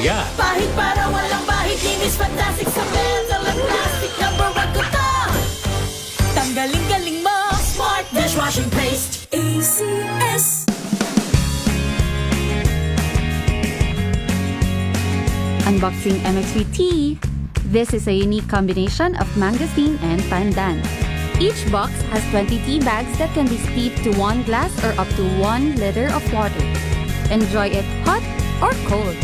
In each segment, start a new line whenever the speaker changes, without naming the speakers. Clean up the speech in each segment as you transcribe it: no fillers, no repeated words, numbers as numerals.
papaya.
Pahit para walang bahid, linis fantastic sa metal at plastic. Number 1 ko to. Tanggaling-galing mo, Smart Dishwashing Paste, ACS.
Unboxing MX3 Tea. This is a unique combination of mangosteen and pandan. Each box has 20 tea bags that can be steeped to 1 glass or up to 1 liter of water. Enjoy it hot or cold.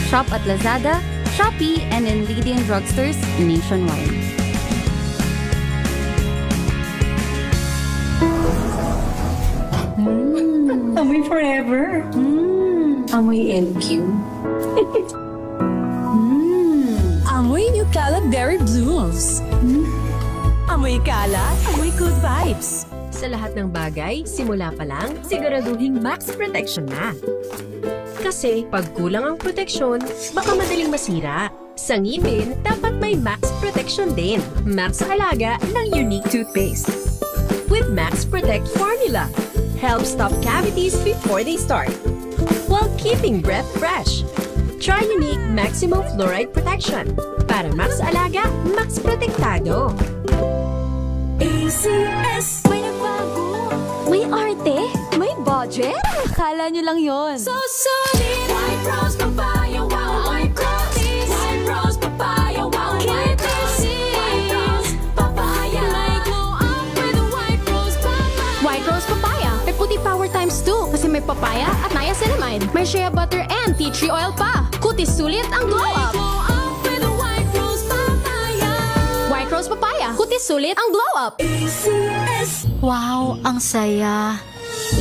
Shop at Lazada, Shopee, and in leading drugstores nationwide.
Amoy forever. Amoy LQ.
Amoy New Kalat Berry Blooms. Amoy kalat, amoy good vibes.
Sa lahat ng bagay, simula pa lang, siguraduhing max protection na. Kasi pag kulang ang proteksyon, baka madaling masira. Sa ngipin, dapat may max protection din. Max Alaga ng Unique Toothpaste. With Max Protect Formula, help stop cavities before they start, while keeping breath fresh. Try Unique Maximum Fluoride Protection. Para Max Alaga, Max Protektado.
ACS. May nagbago.
May arte? May budget? Akala nyo lang yon.
So solid. White Rose Papaya, wow, White Rose. White Rose Papaya, wow, White Rose. White Rose Papaya. May glow up with a White Rose Papaya.
White Rose Papaya. May puti power times 2 kasi may papaya at niacinamide. May shea butter and tea tree oil pa. Kutis sulit ang glow
May
up.
glow up with a White Rose Papaya.
White Rose Papaya. Kutis sulit ang glow up.
ACS.
Wow, ang saya.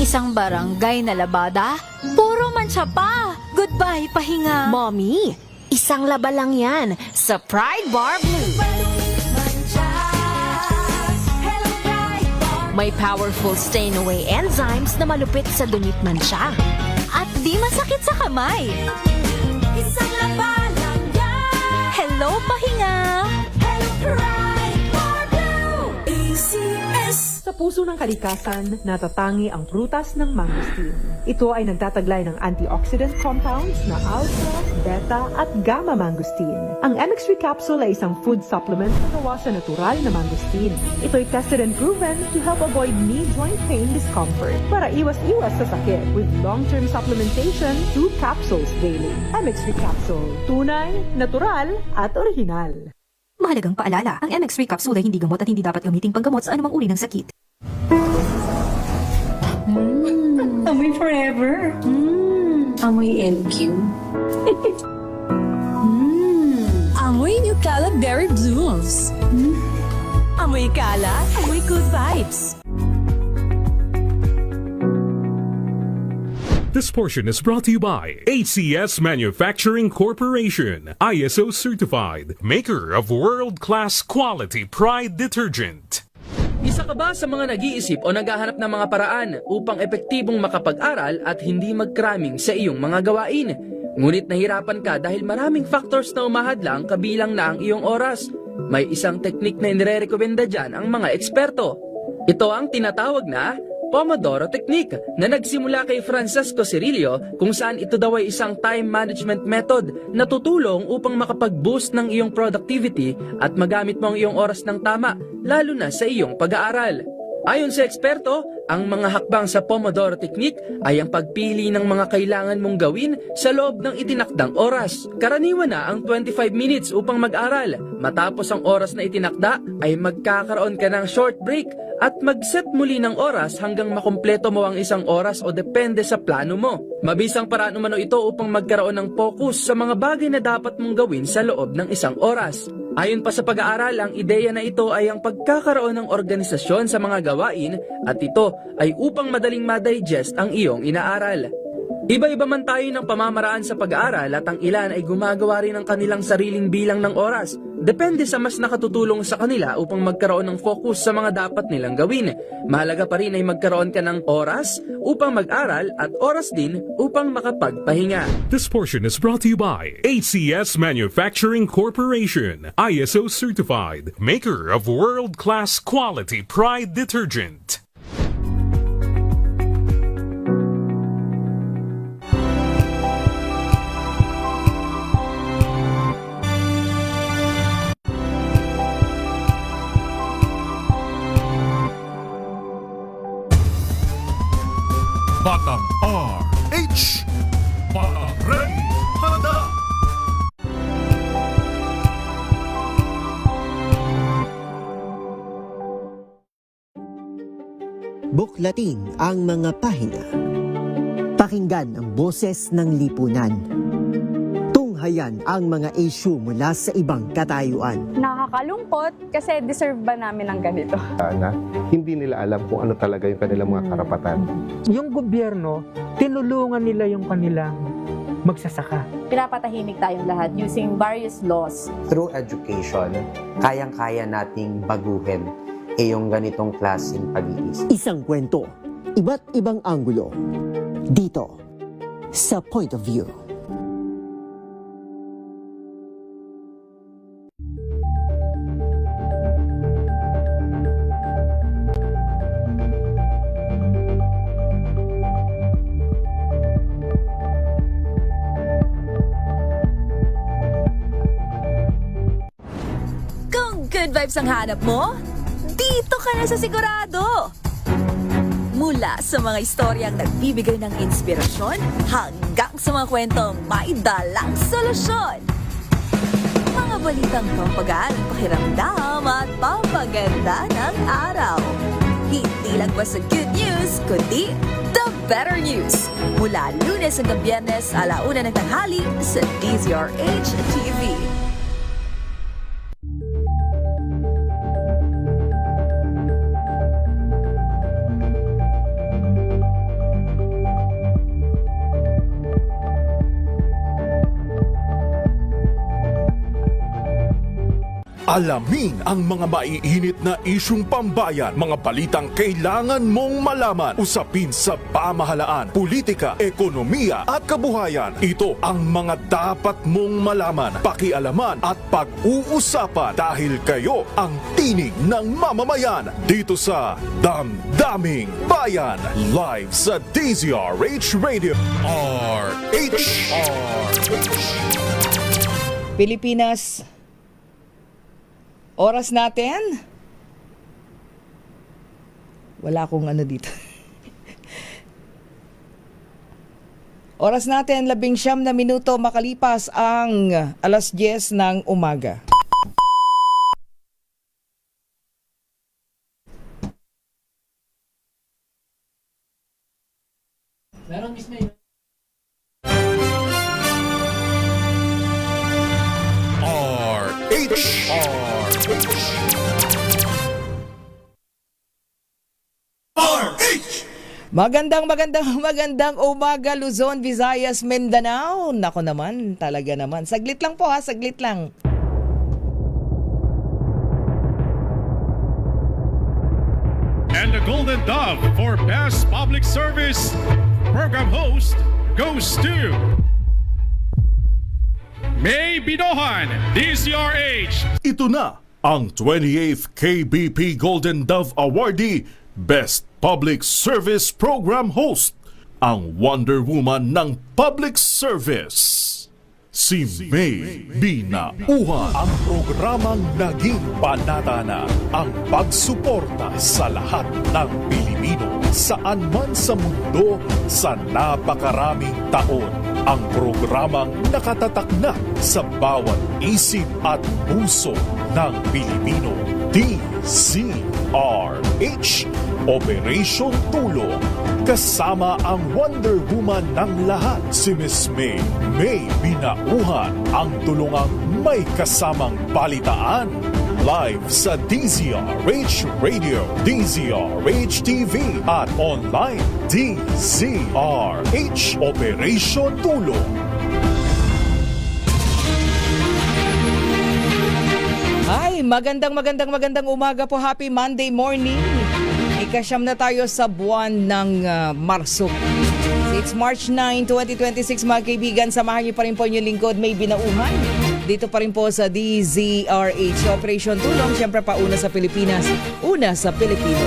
Isang barangay na labada, puro mancha pa. Goodbye, pahinga.
Mommy, isang laba lang yan sa Pride Bar Blue. May powerful stain-away enzymes na malupit sa dumit mansya.
At di masakit sa kamay.
Isang laba lang yan.
Hello, pahinga.
Hello, Pride Bar Blue. ACS.
Sa puso ng kalikasan, natatangi ang prutas ng mangosteen. Ito ay nagtataglay ng antioxidant compounds na alpha, beta at gamma mangosteen. Ang MX3 capsule ay isang food supplement na gawa sa natural na mangosteen. Ito ay tested and proven to help avoid knee joint pain discomfort para iwas-iwas sa sakit with long-term supplementation 2 capsules daily. MX3 capsule. Tunay, natural at original.
Mahalagang paalala, ang MX3 capsule ay hindi gamot at hindi dapat gamiting panggamot sa anumang uri ng sakit. Amoy forever. Amoy LQ.
Amoy New Kalat Berry Blooms. Amoy kalat, amoy good vibes.
This portion is brought to you by ACS Manufacturing Corporation, ISO certified, maker of world-class quality Pride detergent.
Isa ka ba sa mga nag-iisip o naghahanap ng mga paraan upang epektibong makapag-aral at hindi mag-cramming sa iyong mga gawain? Ngunit nahirapan ka dahil maraming factors na umahadlang kabilang na ang iyong oras. May isang teknik na inirekomenda dyan ang mga eksperto. Ito ang tinatawag na Pomodoro Technique na nagsimula kay Francesco Cirillo kung saan ito daw ay isang time management method na tutulong upang makapag-boost ng iyong productivity at magamit mo ang iyong oras ng tama, lalo na sa iyong pag-aaral. Ayon sa eksperto, ang mga hakbang sa Pomodoro Technique ay ang pagpili ng mga kailangan mong gawin sa loob ng itinakdang oras. Karaniwan na ang 25 minutes upang mag-aral. Matapos ang oras na itinakda ay magkakaroon ka ng short break at mag-set muli ng oras hanggang makumpleto mo ang isang oras o depende sa plano mo. Mabisang paraan umano ito upang magkaroon ng focus sa mga bagay na dapat mong gawin sa loob ng isang oras. Ayon pa sa pag-aaral, ang ideya na ito ay ang pagkakaroon ng organisasyon sa mga gawain at ito ay upang madaling ma-digest ang iyong inaaral. Iba-iba man tayo ng pamamaraan sa pag-aaral at ang ilan ay gumagawa rin ng kanilang sariling bilang ng oras. Depende sa mas nakatutulong sa kanila upang magkaroon ng focus sa mga dapat nilang gawin. Mahalaga pa rin ay magkaroon ka ng oras upang mag-aral at oras din upang makapagpahinga.
This portion is brought to you by ACS Manufacturing Corporation, ISO certified, maker of world-class quality Pride detergent.
Buklatin ang mga pahina. Pakinggan ang boses ng lipunan. Tunghayan ang mga issue mula sa ibang katayuan.
Nakakalungkot kasi deserve ba namin ng ganito?
Na hindi nila alam kung ano talaga yung kanilang mga karapatan.
Yung gobyerno, tinulungan nila yung kanilang magsasaka.
Pinapatahimik tayong lahat using various laws.
Through education, kayang-kaya nating baguhin yung ganitong klaseng pag-iisip.
Isang kwento, iba't ibang anggulo. Dito, sa Point of View.
Kung good vibes ang hanap mo, dito ka na sa sigurado! Mula sa mga istoryang nagbibigay ng inspirasyon hanggang sa mga kwentong may dalang solusyon. Mga balitang pampagaan, pakiramdam at pampaganda ng araw. Hindi lang ba sa good news, kundi the better news. Mula Lunes hanggang Biyernes, 1:00 ng tanghali sa DZRH TV.
Alamin ang mga maiinit na isyung pambayan, mga balitang kailangan mong malaman, usapin sa pamahalaan, politika, ekonomiya at kabuhayan. Ito ang mga dapat mong malaman, pakialaman at pag-uusapan dahil kayo ang tinig ng mamamayan dito sa Damdaming Bayan, live sa DZRH Radio. RH
Pilipinas. Oras natin? Wala akong ano dito. Oras natin, 19 na minuto makalipas ang 10:00 ng umaga.
Meron miss na yun.
Magandang umaga, Luzon, Visayas, Mindanao. Nako naman, talaga naman. Saglit lang po ha, saglit lang.
And the Golden Dove for Best Public Service Program Host goes to May Binohan, DZRH.
Ito na ang 28th KBP Golden Dove Awardee, Best Public Service Program Host, ang Wonder Woman ng Public Service. Si May Binauhan. Ang programang naging panata na ang pagsuporta sa lahat ng Pilipino saan man sa mundo sa napakaraming taon. Ang programang nakatatak na sa bawat isip at puso ng Pilipino. DZRH, Operation Tulong. Kasama ang Wonder Woman ng lahat, si Miss May Binauhan, ang tulungang may kasamang balitaan. Live sa DZRH Radio, DZRH TV at online DZRH Operation Tulong.
Hi, magandang umaga po. Happy Monday morning. Ikasyam na tayo sa buwan ng Marso. It's March 9, 2026 mga kaibigan. Samahan niyo pa rin po yung lingkod, May Binauhan. Dito pa rin po sa DZRH Operation Tulong. Siyempre pauna sa Pilipinas, una sa Pilipino.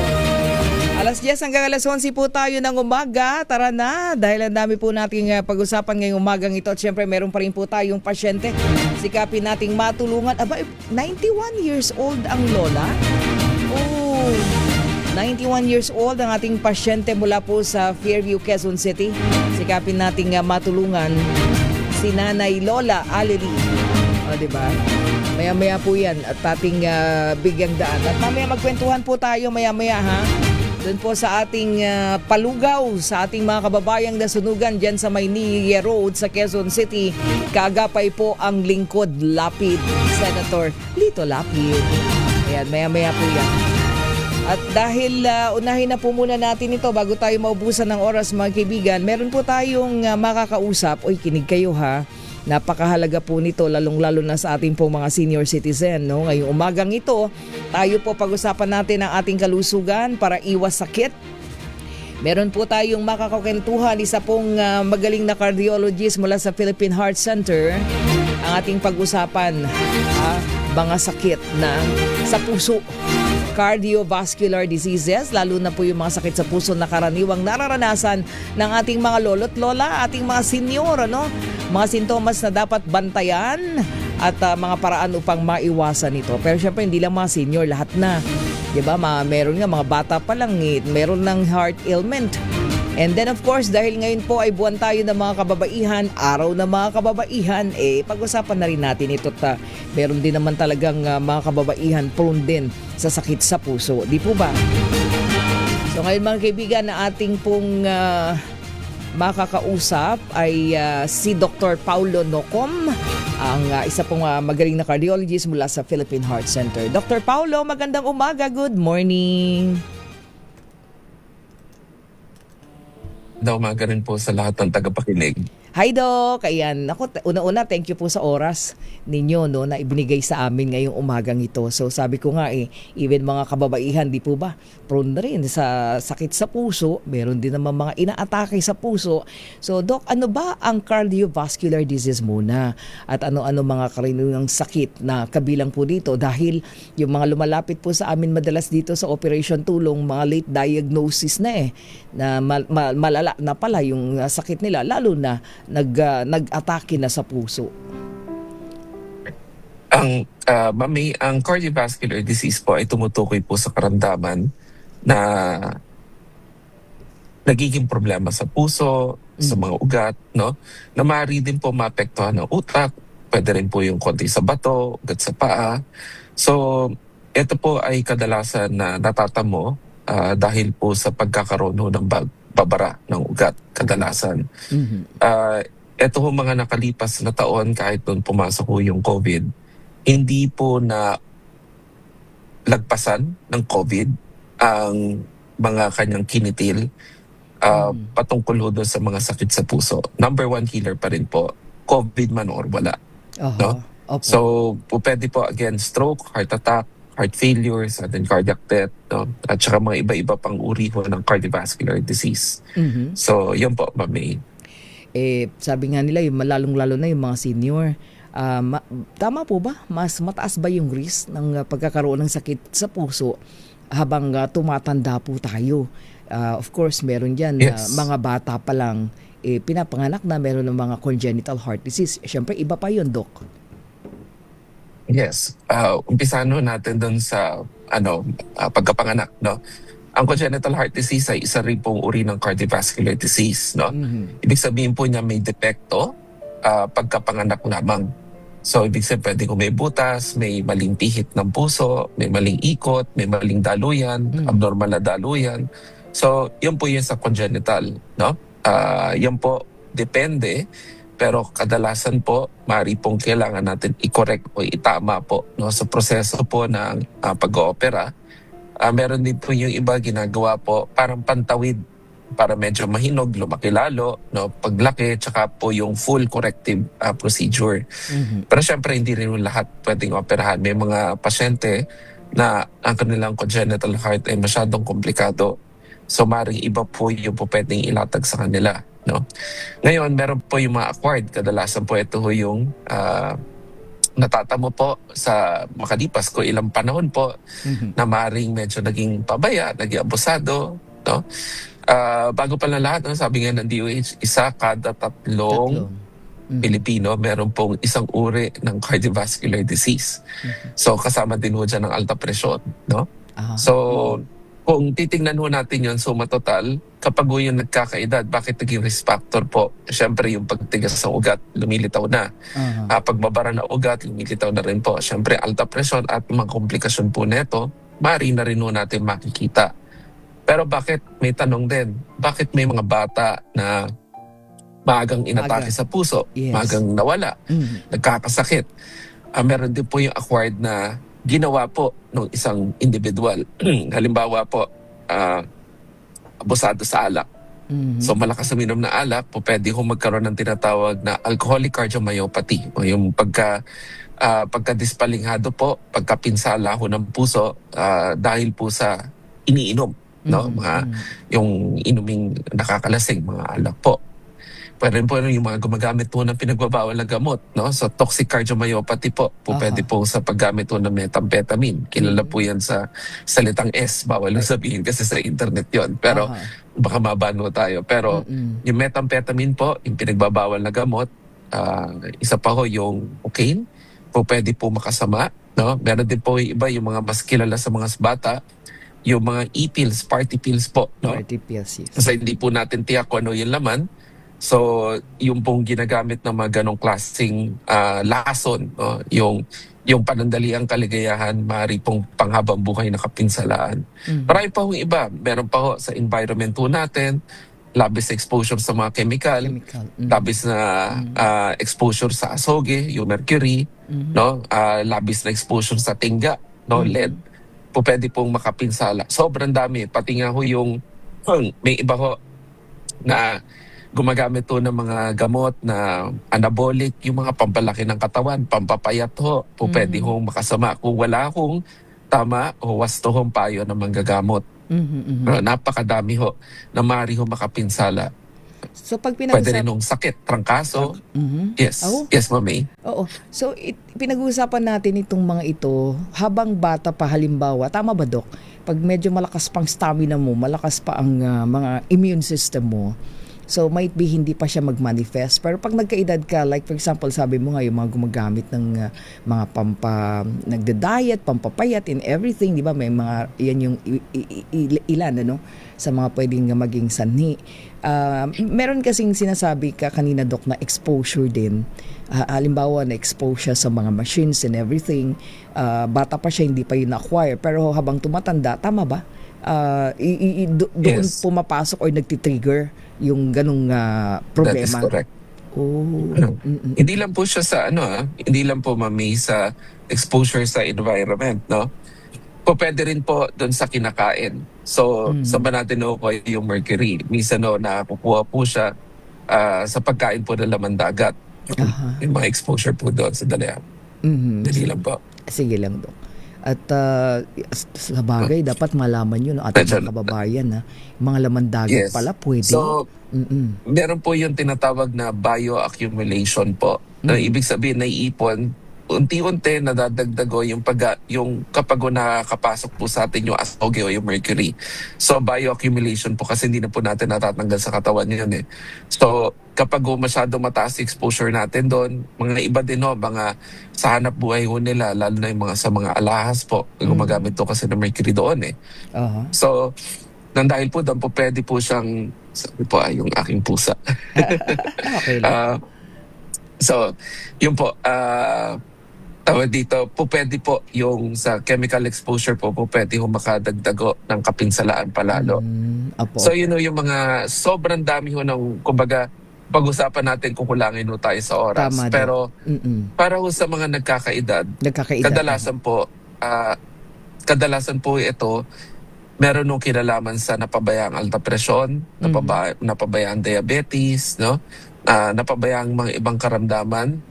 10:00 hanggang 11:00 po tayo ng umaga. Tara na, dahil ang dami po nating pag-usapan ngayong umagang ito. At syempre meron pa rin po tayong pasyente. Sikapin nating matulungan. Aba, 91 years old ang lola. Oh, 91 years old ang ating pasyente mula po sa Fairview, Quezon City. Sikapin nating matulungan si Nanay Lola Allery. O, diba? Maya-maya po yan at ating bigyang daan. At mamaya magkwentuhan po tayo maya-maya ha. Doon po sa ating palugaw, sa ating mga kababayang nasunugan dyan sa Maynila Road sa Quezon City. Kaagapay po ang lingkod Lapid, Senator Lito Lapid. Ayan, maya-maya po yan. At dahil unahin na po muna natin ito bago tayo maubusan ng oras mga kaibigan, meron po tayong makakausap. Uy, kinig kayo ha. Napakahalaga po nito lalong-lalo na sa ating pong mga senior citizen. No? Ngayong umagang ito, tayo po pag-usapan natin ang ating kalusugan para iwas sakit. Meron po tayong makakakwentuhan, isa pong magaling na cardiologist mula sa Philippine Heart Center. Ang ating pag-usapan, mga sakit na sa puso. Cardiovascular diseases, lalo na po yung mga sakit sa puso na karaniwang nararanasan ng ating mga lolo't lola, ating mga senior, ano? Mga sintomas na dapat bantayan at mga paraan upang maiwasan ito. Pero syempre hindi lang mga senior, lahat na. 'Di ba? Meron nga mga bata pa lang, meron ng heart ailment. And then of course, dahil ngayon po ay buwan tayo ng mga kababaihan, araw ng mga kababaihan, pag-usapan na rin natin ito. Meron din naman talagang mga kababaihan prone din sa sakit sa puso. Di po ba? So ngayon mga kaibigan, na ating pong makakausap ay si Dr. Paulo Nocom, ang isa pong magaling na cardiologist mula sa Philippine Heart Center. Dr. Paulo, magandang umaga. Good morning.
Umaga rin po sa lahat ng tagapakinig.
Hi Doc! Ayan, ako, una-una thank you po sa oras ninyo no, na ibinigay sa amin ngayong umagang ito. So sabi ko nga even mga kababaihan, di po ba, prone na rin sa sakit sa puso, meron din naman mga inaatake sa puso. So Doc, ano ba ang cardiovascular disease muna? At ano-ano mga karaniwang sakit na kabilang po dito? Dahil yung mga lumalapit po sa amin madalas dito sa Operation Tulong, mga late diagnosis na na malala na pala yung sakit nila, lalo na nag-atake na sa puso.
Ang cardiovascular disease po ay tumutukoy po sa karamdaman na nagiging problema sa puso, sa mga ugat, no? Na maaari din po maapektuhan ng utak, pwede rin po yung konti sa bato, ugat sa paa. So, ito po ay kadalasan na natatamo dahil po sa pagkakaroon ng babara ng ugat kadalasan. Ito ho mga nakalipas na taon, kahit noon pumasok ho yung COVID, hindi po na lagpasan ng COVID ang mga kanyang kinitil patungkol ho doon sa mga sakit sa puso. Number 1 killer pa rin po, COVID man or wala. No? So, pwede po again, stroke, heart attack, heart failure, sudden cardiac death, no? At saka mga iba-iba pang uri ho ng cardiovascular disease. So, yun po, Ma'am.
Sabi nga nila, yung lalong-lalo na yung mga senior, tama po ba? Mas mataas ba yung risk ng pagkakaroon ng sakit sa puso habang tumatanda po tayo? Of course, meron dyan mga bata pa lang, pinapanganak na meron ng mga congenital heart disease. Siyempre, iba pa yun, Doc.
Yes. Umpisahan natin doon sa pagkapanganak, no? Ang congenital heart disease ay isa rin pong uri ng cardiovascular disease, no? Ibig sabihin po niya may depekto pagkapanganak lamang. So ibig sabihin pwede kung may butas, may maling pihit ng puso, may maling ikot, may maling daluyan, abnormal na daluyan. So yun po yun sa congenital, no? Yun po depende. Pero kadalasan po, maaari pong kailangan natin i-correct o itama po, no, sa proseso po ng pag-oopera. Meron din po yung iba ginagawa po parang pantawid para medyo mahinog, lumaki lalo, no, paglaki, tsaka po yung full corrective procedure. Pero syempre hindi rin yung lahat pwedeng operahan. May mga pasyente na ang kanilang congenital heart ay masyadong komplikado. So maaaring iba po yung po pwedeng ilatag sa kanila. No? Ngayon, meron po yung mga acquired. Kadalasan po ito yung natatamo po sa makalipas ko ilang panahon po na maaaring medyo naging pabaya, naging abusado. No? Bago pa lang lahat, no? Sabi nga ng DOH, isa kada tatlong Pilipino meron pong isang uri ng cardiovascular disease. So kasama din ho dyan ng alta presyon. No? So kung titingnan ho natin yun, suma total, kapag ho yung nagkakaedad, bakit naging risk factor po? Siyempre yung pagtigas sa ugat, lumilitaw na. Pagbabara na ugat, lumilitaw na rin po. Siyempre alta presyon at mga komplikasyon po neto, maaari na rin ho natin makikita. Pero bakit, may tanong din, bakit may mga bata na maagang inatake sa puso,
Yes.
maagang nawala, nagkakasakit? Meron din po yung acquired na ginawa po ng isang individual. Halimbawa po, abusado sa alak. So malakas uminom na alak, po pwede ho magkaroon ng tinatawag na alcoholic cardiomyopathy o yung pagka-dispalinghado po, pagkapinsala ho ng puso dahil po sa iniinom, no? Yung inuming nakakalasing, mga alak po. Pwede rin po yung mga gumagamit po ng pinagbabawal na gamot, no? So toxic cardiomyopathy po, pwede po sa paggamit po ng methamphetamine. Kilala po yan sa salitang S, bawal na sabihin kasi sa internet yon. Pero baka mabano tayo. Pero yung methamphetamine po, yung pinagbabawal na gamot, isa pa ho yung cocaine, po pwede po makasama, no? Meron din po yung iba, yung mga mas kilala sa mga bata, yung mga e-pills, party pills po, no?
Party pills, yes.
Kasi hindi po natin tiyak kung ano yung laman. So, yung pong ginagamit ng mga ganong klaseng lason, no? yung panandaliang kaligayahan, maaari pong panghabang buhay na kapinsalaan. Marami pa hong iba. Meron pa ho sa environment po natin, labis na exposure sa mga chemical. Labis na exposure sa asoge, yung mercury, no? Labis na exposure sa tingga, no? Lead. Po pwede pong makapinsala. Sobrang dami. Pati nga ho yung may iba ho na gumagamit to ng mga gamot na anabolic, yung mga pampalaki ng katawan, pampapayat ho, po pwede hong makasama. Kung wala hong tama o wasto hong payo ng manggagamot. Napakadami ho na maaari ho makapinsala.
So pag
pwede rin hong sakit, trangkaso. Yes, yes Ma'am.
Oo. So pinag-uusapan natin itong mga ito habang bata pa, halimbawa, tama ba Dok? Pag medyo malakas pang stamina mo, malakas pa ang mga immune system mo, so might be hindi pa siya mag-manifest. Pero pag nagkaedad ka, like for example, sabi mo nga yung mga gumagamit ng mga nagda-diet, pampapayat and everything, di ba? May mga, yan yung ilan, ano? Sa mga pwedeng maging sanhi. Meron kasing sinasabi ka kanina, Dok, na exposure din. Halimbawa, na-expose siya sa mga machines and everything. Bata pa siya, hindi pa yun na-acquire. Pero habang tumatanda, tama ba? Doon pumapasok or nagtitrigger yung ganung problema.
That is correct.
Oh.
Hindi lang po siya sa hindi lang po Mami sa exposure sa environment, no? Po pwede rin po doon sa kinakain. So, saan natin po yung mercury? Minsan nakukuha po siya sa pagkain po ng laman dagat. Yung mga exposure po doon sa dalayan. Dali lang po.
Sige lang, Dok. At sa bagay, dapat malaman yun ating mga kababayan na mga laman dagat pala pwede. So,
meron po yung tinatawag na bioaccumulation po. Na ibig sabihin, naiipon, unti-unti nadadagdago yung kapag nakakapasok po sa atin yung asoge o yung mercury. So, bioaccumulation po kasi hindi na po natin natatanggal sa katawan yun eh. So, kapag masyado mataas exposure natin doon, mga iba din mga sa hanap buhay nila, lalo na yung sa mga alahas po, gumagamit to kasi ng mercury doon eh. So, nang dahil po doon po pwede po siyang, sabi po yung aking pusa.
Okay.
So, yun po, tawag dito, po pwede po yung sa chemical exposure po pwede yung makadagdago ng kapinsalaan palalo. So yun yung mga sobrang dami ng, kumbaga, pag-usapan natin kung kulangin tayo sa oras.
Tama,
pero para sa mga nagkakaedad, kadalasan po ito, meron nung kinalaman sa napabayaang alta presyon, napabayaang diabetes, no? Napabayaang mga ibang karamdaman,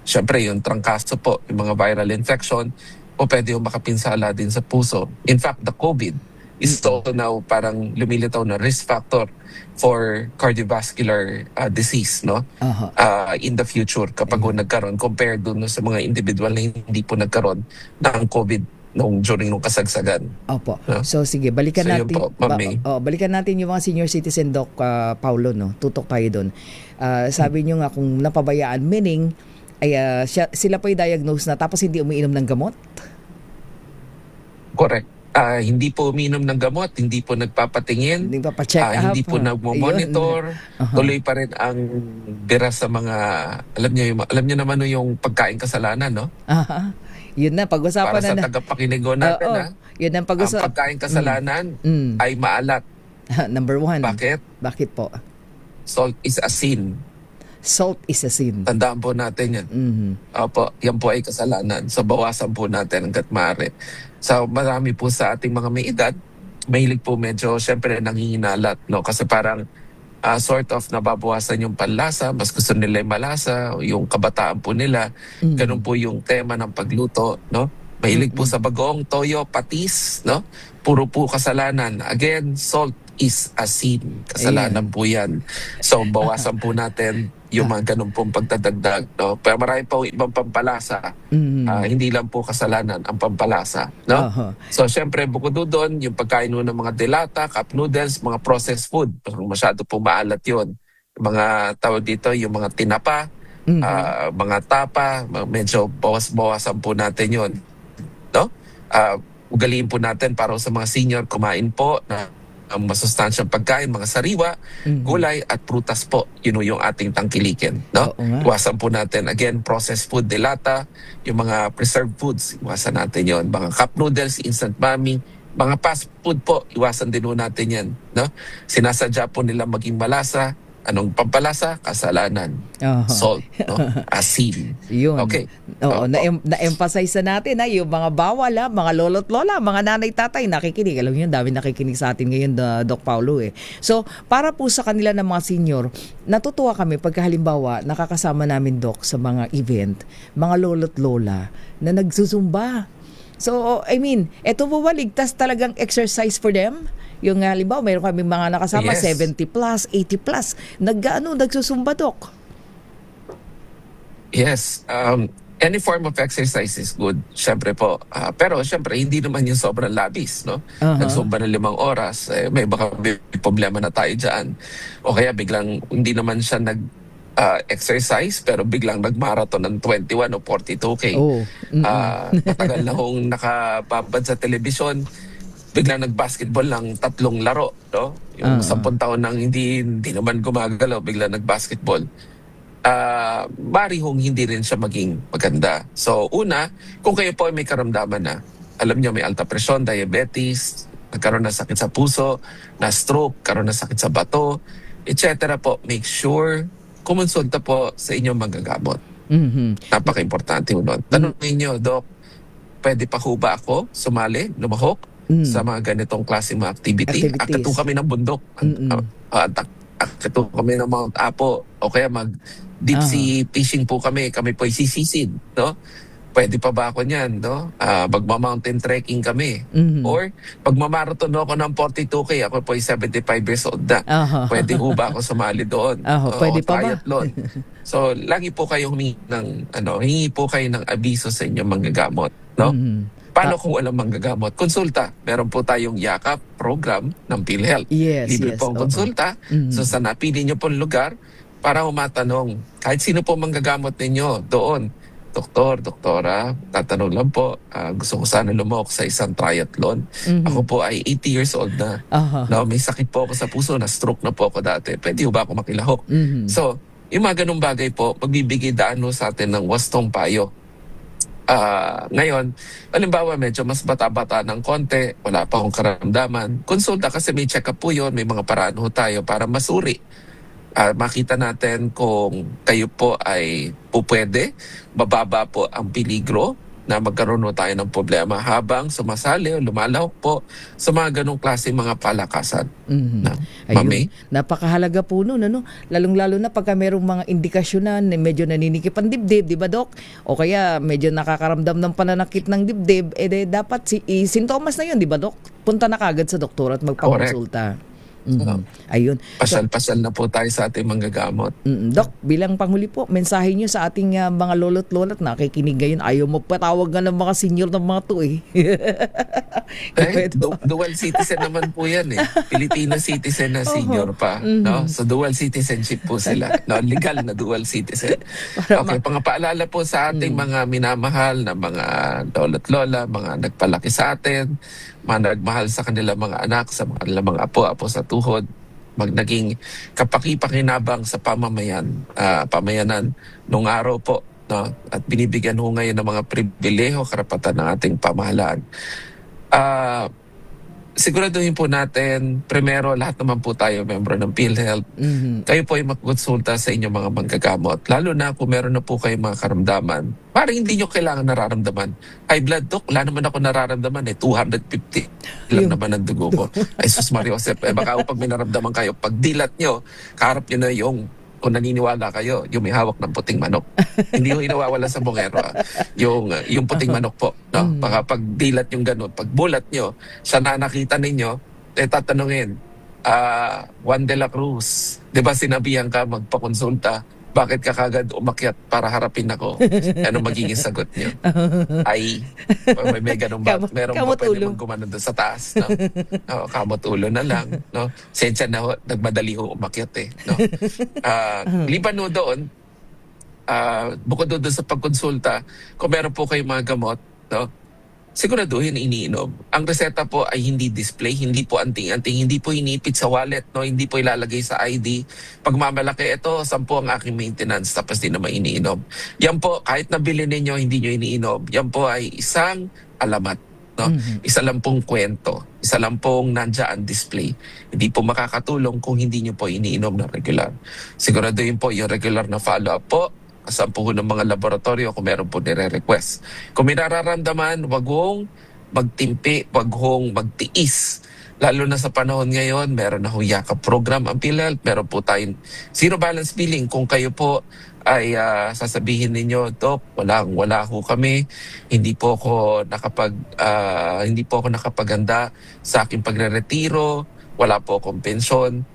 syempre yung trangkaso po, yung mga viral infection, o pwede yung makapinsala din sa puso. In fact, the COVID is also now parang lumilitaw na risk factor for cardiovascular disease, no? In the future kapag nagkaroon compared dun sa mga individual na hindi po nagkaroon ng COVID during nung kasagsagan.
Opo. No? So sige, balikan natin.
Po,
balikan natin yung mga senior citizen, Doc Paulo, no. Tutok tayo doon. Sabi niyo nga kung napabayaan, meaning ay sila pa i-diagnose na tapos hindi umiinom ng gamot?
Correct. hindi po uminom ng gamot, hindi po nagpapatingin,
Hindi pa pa-check up.
hindi po nagmo-monitor,
Ayun.
tuloy pa rin ang bira sa mga, alam niyo naman yung pagkain kasalanan, no?
Aha. Yun na, pag-usapan
Para sa
na.
tagapakinig natin,
Oo. Yun ang
ang
pag-usapan.
pagkain kasalanan ay maalat.
Number 1.
Bakit?
Bakit po?
Salt is a sin.
Salt is a sin.
Tandaan po natin yan. Opo, yan po ay kasalanan. So, bawasan po natin hanggat maaari. So, marami po sa ating mga may edad, mahilig po medyo, syempre, nanginginalat, no? Kasi parang sort of nababawasan yung panlasa, mas gusto nila yung malasa, yung kabataan po nila. Ganun po yung tema ng pagluto, no? Mahilig po sa bagoong, toyo, patis, no? Puro po kasalanan. Again, salt is a sin. Kasalanan po yan. So, bawasan po natin yung mga ganun pong pagdadagdag, no? Pero marami po ibang pampalasa. Hindi lang po kasalanan ang pampalasa, no? So, syempre, bukod doon, yung pagkain ng mga delata, cup noodles, mga processed food. Masyado po maalat yun. Mga tawag dito, yung mga tinapa, mga tapa, medyo bawas-bawasan po natin yun, no? Ugaliin po natin para sa mga senior, kumain po na ang masustansyang pagkain, mga sariwa, gulay at prutas po. Yun yung ating tangkilikin, no? Iwasan po natin, again, processed food, delata, yung mga preserved foods, iwasan natin yon. Mga cup noodles, instant mami, mga fast food po, iwasan din po natin yan, no? Sinasadya po nila maging malasa. Anong pampalasa? Kasalanan. Salt, no? Asin.
Yun.
Okay.
Oo, na-emphasize na natin yung mga bawal, mga lolo't lola, mga nanay-tatay nakikinig. Alam niyo, dami nakikinig sa atin ngayon, Doc Paulo. So, para po sa kanila ng mga senior, natutuwa kami pagka halimbawa nakakasama namin, Doc, sa mga event, mga lolo't lola na nagsusumba. So, I mean, eto po ba, ligtas talagang exercise for them? Yung halimbawa, mayroon kami mga nakasama,
Yes.
70 plus, 80 plus, nagsusumba, Doc.
Yes. Any form of exercise is good, syempre po. Pero syempre, hindi naman yung sobrang labis, no? Nagsumba ng 5 oras, may baka may problema na tayo dyan. O kaya biglang, hindi naman siya exercise, pero biglang nag-marathon ng 21 o 42K. Matagal na hong nakababad sa telebisyon, biglang nag-basketball ng 3 laro, no? Yung 10 taon nang hindi naman gumagalaw, biglang nag-basketball. Marihong hindi rin siya maging maganda. So, una, kung kayo po ay may karamdaman na, alam niyo may alta presyon, diabetes, nagkaroon ng sakit sa puso, na stroke, karoon ng sakit sa bato, etc. po, make sure kumonsulta po sa inyong manggagamot. Napaka-importante mo nun. Tanongin niyo, Doc, pwede pa ho ba ako sumali, lumahok sa mga ganitong klaseng mga activity? Akit ho kami ng bundok. Akit ho kami ng Mount Apo. O kaya mag-deep sea fishing po kami. Kami po isisisid, no? Pwede pa ba ako niyan, no? Magma-mountain trekking kami. Or magma-marathon ako ng 42K. Ako po ay 75 years old na. Pwede ho ba ako sumali doon?
Pwede pa ba?
Triathlon. So, lagi po kayong hingi po kayo ng abiso sa inyong manggagamot, no? Paano kung walang manggagamot? Konsulta. Meron po tayong yakap program ng PhilHealth. Libre po ang konsulta. So sa napili nyo pong lugar para humatanong. Kahit sino po manggagamot ninyo doon. Doktor, doktora, tatanong lang po. Gusto ko sana lumahok sa isang triathlon. Ako po ay 80 years old na. No, may sakit po ako sa puso. Na-stroke na po ako dati. Pwede ba ako makilahok? So, yung mga ganung bagay po, magbibigay daan sa atin ng wastong payo. Ngayon, halimbawa medyo mas bata-bata ng konti, wala pa akong karamdaman, konsulta kasi may check-up po yun, may mga paraan ho tayo para masuri. Makita natin kung kayo po ay pupwede, bababa po ang peligro na magkaroon ho tayo ng problema habang sumasali o lumalahok po sa mga ganong klase mga palakasan. Mami?
Napakahalaga po nun, ano? Lalong-lalo na pagka merong mga indikasyon na medyo naninikip ang dibdib, di ba, Dok? O kaya medyo nakakaramdam ng pananakit ng dibdib, dapat sintomas na yun, di ba, Dok? Punta na kagad sa doktor at magpakonsulta. Ayun.
Pasal-pasal na po tayo sa ating manggagamot.
Doc, bilang panghuli po, mensahe nyo sa ating mga lolo't lolat na nakikinig ngayon. Ayaw magpatawag nga ng mga senior ng mga to eh.
Dual citizen naman po yan eh. Filipino citizen na senior pa. No? So dual citizenship po sila. No? Legal na dual citizen. Okay, pangapaalala po sa ating mga minamahal na mga lolo't lola, mga nagpalaki sa atin, mga nagmahal sa kanilang mga anak, sa kanilang mga apo sa tuhod, naging kapaki-pakinabang sa pamayanan nung araw po, no? At binibigyan ho ngayon ng mga pribileho, karapatan ng ating pamahalaan. Siguraduhin po natin, primero, lahat naman po tayo membro ng PhilHealth. Kayo po ay magkonsulta sa inyong mga manggagamot. Lalo na kung meron na po kayong mga karamdaman. Parang hindi nyo kailangan nararamdaman. High blood, Doc, wala naman ako nararamdaman 250 lang naman ang dugo ko. Ay, sus Mario Josep, baka pag may naramdaman kayo, pag dilat nyo, kaharap nyo na yung, kung naniniwala kayo, yung may hawak ng puting manok. Hindi yung inawawala sa bungero. Yung puting manok po. No? Baka pag dilat yung gano'n, pag bulat nyo, sa nakita ninyo, tatanungin, Juan de la Cruz, di ba sinabihan ka magpakonsulta? Bakit ka kagad umakyat para harapin ako? Ano magiging sagot nyo? Ay, may ganun ba? Meron ba pwede magkumano doon sa taas? No? Kamot ulo na lang. No? Sensya na ho, nagmadali ho umakyat eh. No? Liban ho doon, bukod doon sa pagkonsulta, kung meron po kayong mga gamot, no? Siguraduhin iniinom. Ang reseta po ay hindi display, hindi po anting-anting, hindi po inipit sa wallet, no, hindi po ilalagay sa ID. Pag mamalaki ito, 10 ang aking maintenance tapos di naman iniinom. Yan po, kahit nabili ninyo, hindi nyo iniinom. Yan po ay isang alamat. No? Isa lang pong kwento. Isa lang pong nandiyan display. Hindi po makakatulong kung hindi nyo po iniinom na regular. Siguraduhin po yung regular na follow-up po. Kasampuhan ng mga laboratorio kung meron po nire-request. Kung may nararamdaman, wag hong magtimpi, wag hong magtiis. Lalo na sa panahon ngayon, meron na ho yakap program ang PhilHealth. Meron po tayong zero balance billing. Kung kayo po ay sasabihin ninyo, Doc, wala ho kami. Hindi po ako nakapaganda sa aking pagre-retiro. Wala po akong pensyon.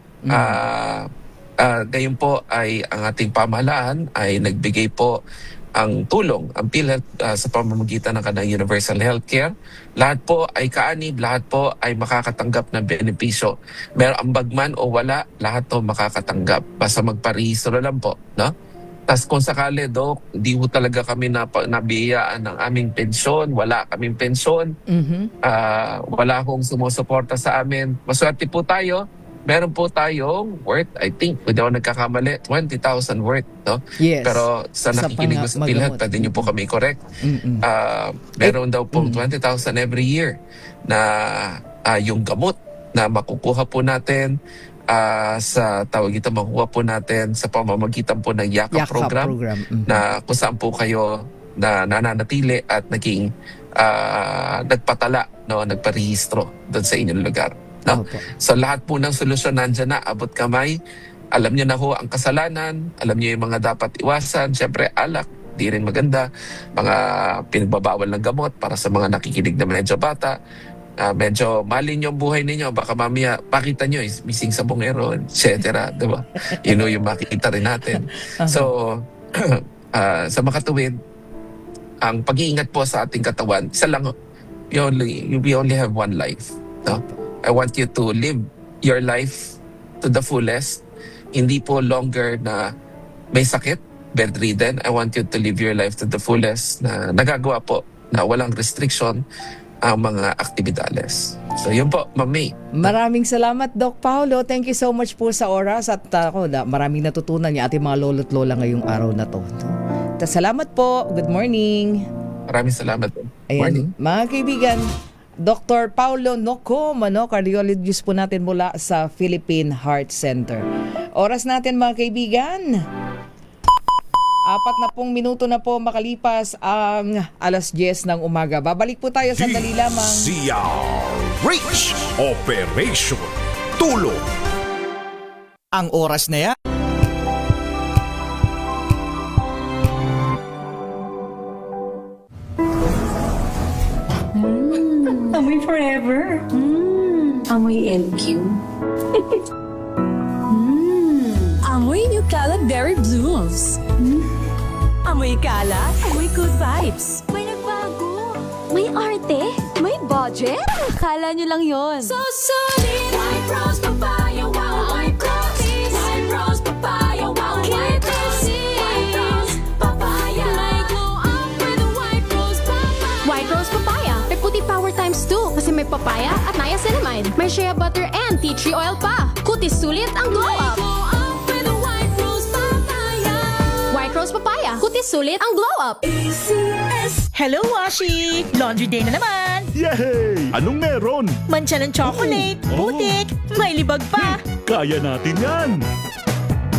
Ngayon po ay ang ating pamahalaan ay nagbigay po ang tulong, ang PhilHealth sa pamamagitan ng kanilang universal healthcare. Lahat po ay kaanib, lahat po ay makakatanggap ng benepisyo. Meron ambag man o wala, lahat po makakatanggap. Basta magparehistro lang po. No? Tapos kung sakali, Doc, di ho talaga kami nabiyayaan ng aming pensyon, wala kaming pensyon, wala akong sumusuporta sa amin. Maswerte po tayo. Meron po tayong worth, I think, hindi ako nagkakamali, 20,000 worth, no?
Yes.
Pero sa nakikinig sa PhilHealth, pwede nyo po kami correct. Meron daw pong 20,000 every year na yung gamot na makukuha po natin makukuha po natin sa pamamagitan po ng yakap program. Na kung saan po kayo na nananatili at naging nagpatala, no, nagparehistro doon sa inyong lugar. No? So lahat po ng solusyon nandyan na, abot kamay. Alam niyo na ho ang kasalanan, alam niyo yung mga dapat iwasan. Siyempre alak, di rin maganda. Mga pinagbabawal ng gamot para sa mga nakikinig na medyo bata. Medyo malin yung buhay ninyo. Baka mamaya pakita nyo missing sa bungero, etc. Diba? Yun yung makikita rin natin. So sa makatuwid, ang pag-iingat po sa ating katawan, isa lang, we only have one life. No? I want you to live your life to the fullest. Hindi po longer na may sakit, bedridden. I want you to live your life to the fullest na nagagawa po na walang restriction ang mga aktibidades. So yun po, Ma'am May.
Maraming salamat, Doc Paulo. Thank you so much po sa oras at maraming natutunan niya ating mga lolo't lola ngayong araw na to. Salamat po. Good morning.
Maraming salamat po.
Ayan, mga kaibigan, Dr. Paulo Nocom, cardiologist po natin mula sa Philippine Heart Center. Oras natin mga kaibigan, 40 minuto na po makalipas ang alas 10 ng umaga. Babalik po tayo sandali lamang.
Reach Operation Tulong.
Ang oras na yan.
Amoy forever. Amoy LQ.
Amoy Nucala Berry Blooms. Amoy Kala, amoy good vibes.
May nagbago. May arte. May budget. Akala nyo lang yon.
So solid. White rose papaya, wow, white rose. White rose papaya, wow, white rose. White rose papaya. May glow up with a white rose papaya.
White rose papaya. May puti power times 2 kasi may papaya at niacinamide. May shea butter and tea tree oil pa. Kutis sulit ang glow up.
Glow up with a white rose papaya.
White rose papaya. Kutis sulit ang glow up.
ACS.
Hello, Washi! Laundry day na naman!
Yay! Anong meron?
Mancha ng chocolate, putik, may libag pa!
Kaya natin yan!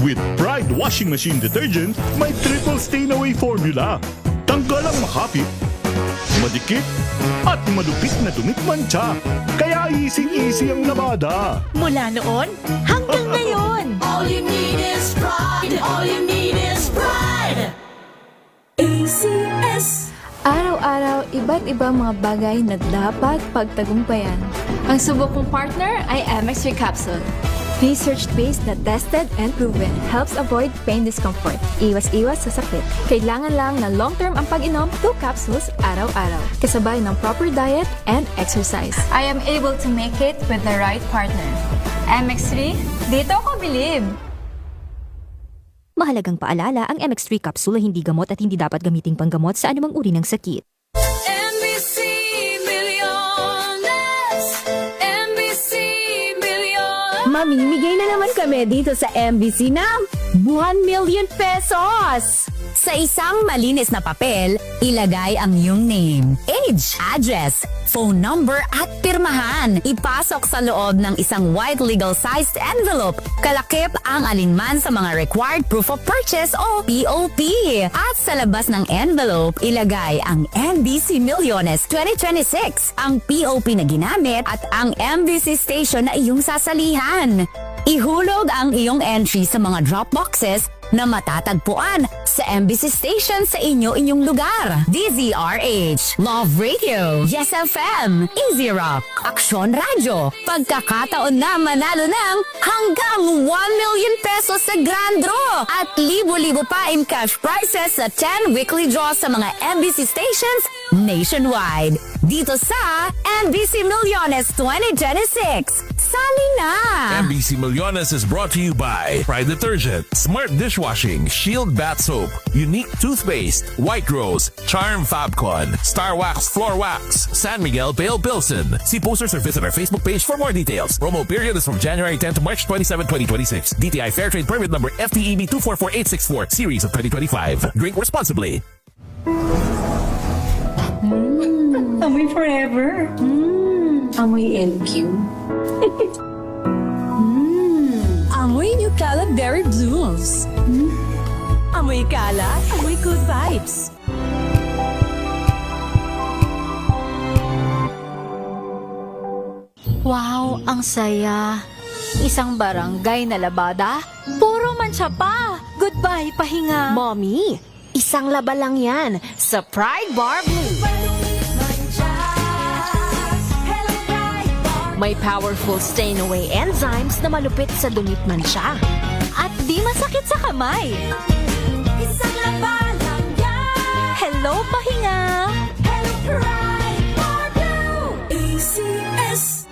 With Pride Washing Machine Detergent, may triple stain-away formula. Tanggal ang makapit, madikit, at malupit na dumit mancha. Kaya easy-easy ang labada.
Mula noon hanggang ngayon!
All you need is pride. All you need is pride. ACS.
Araw-araw, iba't ibang mga bagay na dapat pagtagumpayan. Ang subok kong partner ay MX3 Capsule. Research-based na tested and proven. Helps avoid pain discomfort. Iwas-iwas sa sakit. Kailangan lang na long-term ang pag-inom 2 capsules araw-araw. Kasabay ng proper diet and exercise. I am able to make it with the right partner. MX3, dito ako bilib!
Mahalagang paalala, ang MX3 capsule ay hindi gamot at hindi dapat gamiting panggamot sa anumang uri ng sakit.
NBC Milliones. NBC Milliones.
Mamimigay na naman kami dito sa MBC ng 1 million pesos! Sa isang malinis na papel, ilagay ang iyong name, age, address, phone number at pirmahan. Ipasok sa loob ng isang white legal-sized envelope. Kalakip ang alinman sa mga required proof of purchase o POP. At sa labas ng envelope, ilagay ang NBC Milliones 2026, ang POP na ginamit at ang MBC station na iyong sasalihan. Ihulog ang iyong entry sa mga drop boxes na matatagpuan sa MBC station sa inyong lugar. DZRH, Love Radio, Yes FM, Easy Rock, Aksyon Radio. Pagkakataon na manalo ng hanggang 1 million pesos sa Grand Draw at libo-libo pa in cash prizes sa 10 weekly draws sa mga MBC stations nationwide. Dito sa MBC Milliones 2026. Sali na!
MBC Milliones is brought to you by Pride Detergent, Smart Dishwashing, Shield Bath Soap, Unique Toothpaste, White Rose, Charm Fabcon, Star Wax Floor Wax, San Miguel Pale Pilsen. See posters or visit our Facebook page for more details. Promo period is from January 10 to March 27, 2026. DTI Fair Trade Permit number FTEB 244864, series of 2025. Drink responsibly.
Amoy forever!
Amoy LQ. Amoy Nucala Berry Blooms. Amoy Kala, amoy good vibes.
Wow, ang saya. Isang barangay na labada, puro mancha pa. Goodbye, pahinga.
Mommy, isang laba lang yan sa Pride Bar Blue. May powerful stain-away enzymes na malupit sa dumit mancha.
At di masakit sa kamay.
Isang laba lang yan.
Hello, pahinga.
Hello, Pride Bar Blue. ACS.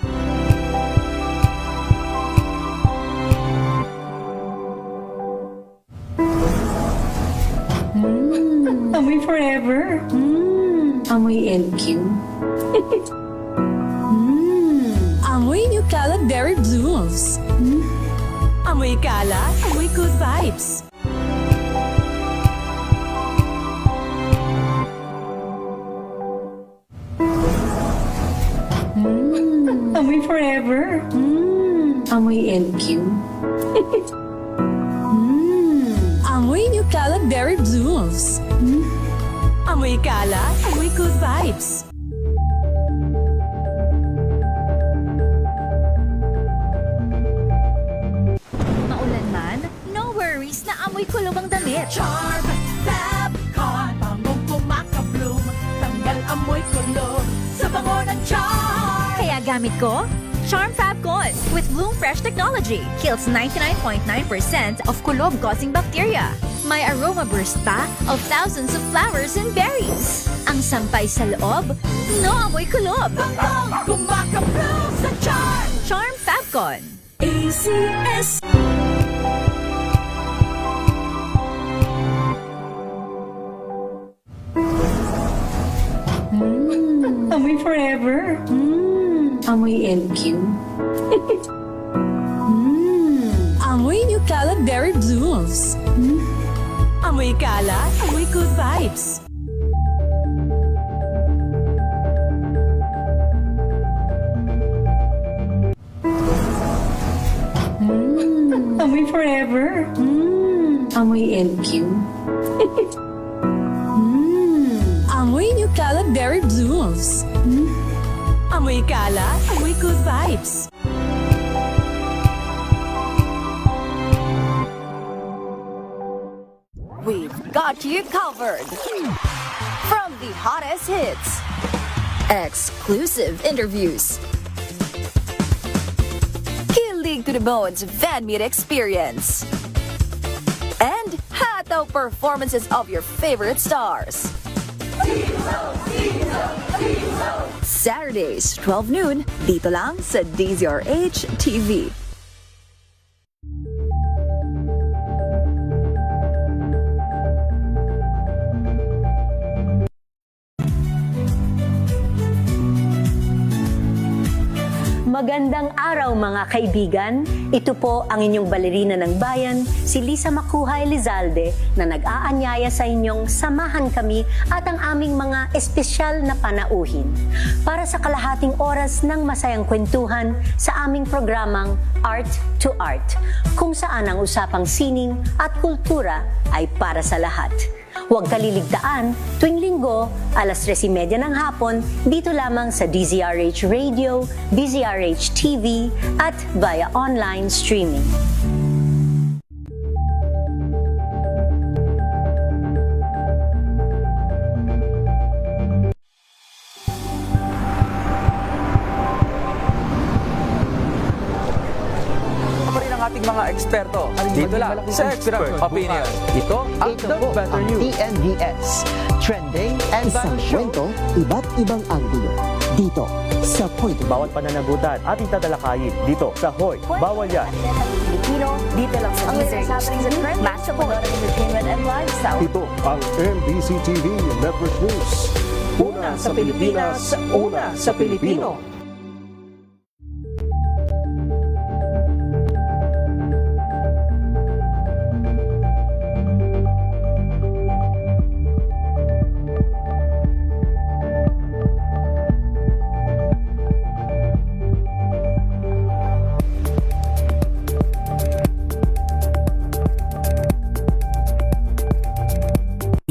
Amoy forever!
Amoy LQ. Amoy Nucala Berry Blooms. Amoy Kala, amoy good vibes.
Amoy forever!
Amoy LQ. Amoy Nucala Berry Blooms. Amoy Kala, amoy good vibes.
Maulan man, no worries na amoy kulog ang damit.
Charm Fabcon, bangong pumakabloom. Tanggal amoy kulog sa bango ng charm.
Kaya gamit ko,
Charm Fabcon with Bloom Fresh technology kills 99.9% of kulob-causing bacteria. May aroma burst pa of thousands of flowers and berries. Ang sampay sa loob, no amoy kulob. Kumakaplo sa Charm! Charm Fabcon. ACS.
Amoy forever. Amoy LQ.
Amoy New Cala Berry Blooms. Amoy Cala, amoy good vibes.
Amoy forever. Amoy LQ.
Amoy New Cala Berry Blooms. Amoy Cala, amoy good vibes.
We've got you covered. From the hottest hits, exclusive interviews, kilig to the bones fan meet experience, and hataw performances of your favorite stars. Saturdays, 12 noon, dito lang sa DZRH TV.
Magandang araw mga kaibigan. Ito po ang inyong balerina ng bayan, si Lisa Makuha Elizalde, na nag-aanyaya sa inyong samahan kami at ang aming mga espesyal na panauhin para sa kalahating oras ng masayang kwentuhan sa aming programang Art to Art, kung saan ang usapang sining at kultura ay para sa lahat. Huwag kaliligtaan, tuwing linggo, alas 3:30 ng hapon, dito lamang sa DZRH Radio, DZRH TV, at via online streaming.
Ating mga eksperto dito lang sa Expert Opinion. Ito ang The Better News.
TNVS. Trending and isang kwento, iba't ibang anggulo. Dito sa Point.
Bawat pananagutan ating tatalakayin dito sa Hoy, Bawal Yan.
Pilipino, dito lang sa DZRH. Match of entertainment and lifestyle.
Ito ang MBC TV Network News. Una sa Pilipinas, una sa Pilipino.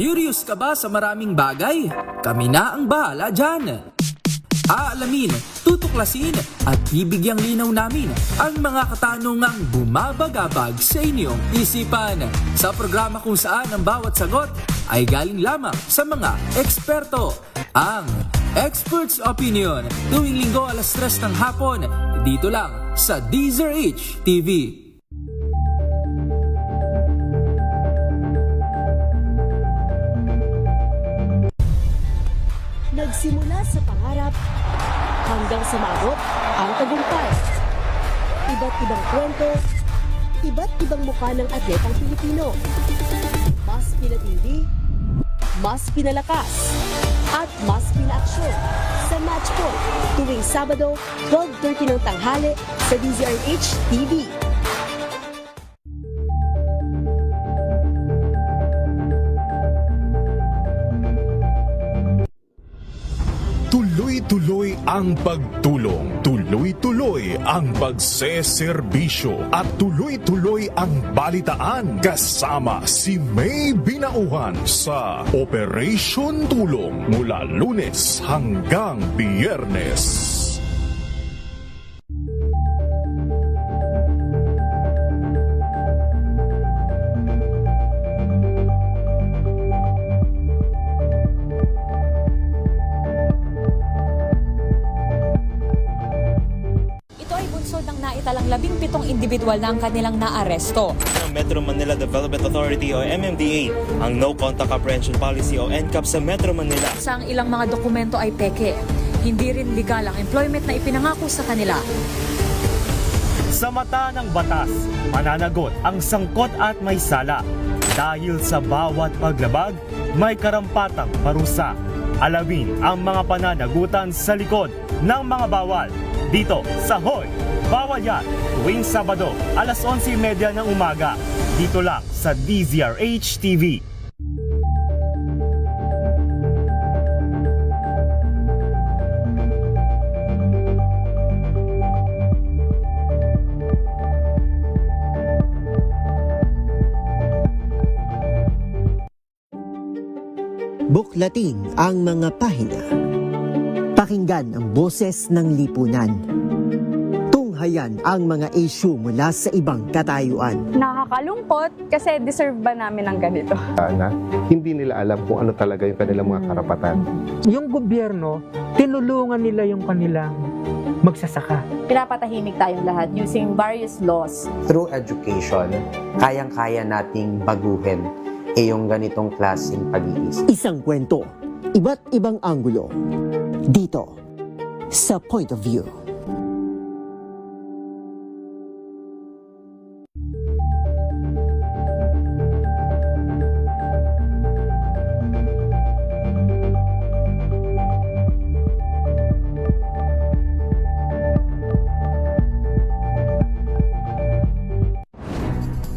Curious ka ba sa maraming bagay? Kami na ang bahala dyan. Aalamin, tutuklasin at bibigyang linaw namin ang mga katanungang bumabagabag sa inyong isipan. Sa programa kung saan ang bawat sagot ay galing lamang sa mga eksperto. Ang Expert's Opinion, tuwing linggo alas 3 ng hapon, dito lang sa DZRH TV.
Nagsimula sa pangarap hanggang sa maabot ang tagumpay. Iba't ibang kwento, iba't ibang mukha ng atletang Pilipino. Mas pinatindi, mas pinalakas, at mas pinaaksyon sa Match Point tuwing Sabado, 12:30 ng tanghali sa DZRH TV.
Tuloy-tuloy ang pagtulong, tuloy-tuloy ang pagseserbisyo at tuloy-tuloy ang balitaan kasama si May Binauhan sa Operation Tulong mula Lunes hanggang Biyernes.
Samantalang 17 individual na ang kanilang naaresto.
Ng Metro Manila Development Authority o MMDA ang No Contact Apprehension Policy o NCAP sa Metro Manila.
Sa ang ilang mga dokumento ay peke. Hindi rin legal ang employment na ipinangako sa kanila.
Sa mata ng batas, mananagot ang sangkot at may sala. Dahil sa bawat paglabag, may karampatang parusa. Alamin ang mga pananagutan sa likod ng mga bawal. Dito sa Hoy! Bawal Yan! Tuwing Sabado, alas 11:30 ng umaga. Dito lang sa DZRH TV.
Buklatin ang mga pahina. Pakinggan ang boses ng lipunan. Tunghayan ang mga issue mula sa ibang katayuan.
Nakakalungkot kasi deserve ba namin ng ganito?
Na hindi nila alam kung ano talaga yung kanilang mga karapatan.
Yung gobyerno, tinulungan nila yung kanilang magsasaka.
Pinapatahimik tayong lahat using various laws.
Through education, kayang-kaya nating baguhin yung ganitong klaseng pag-iisip.
Isang kwento, iba't ibang anggulo. Dito, sa Point of View.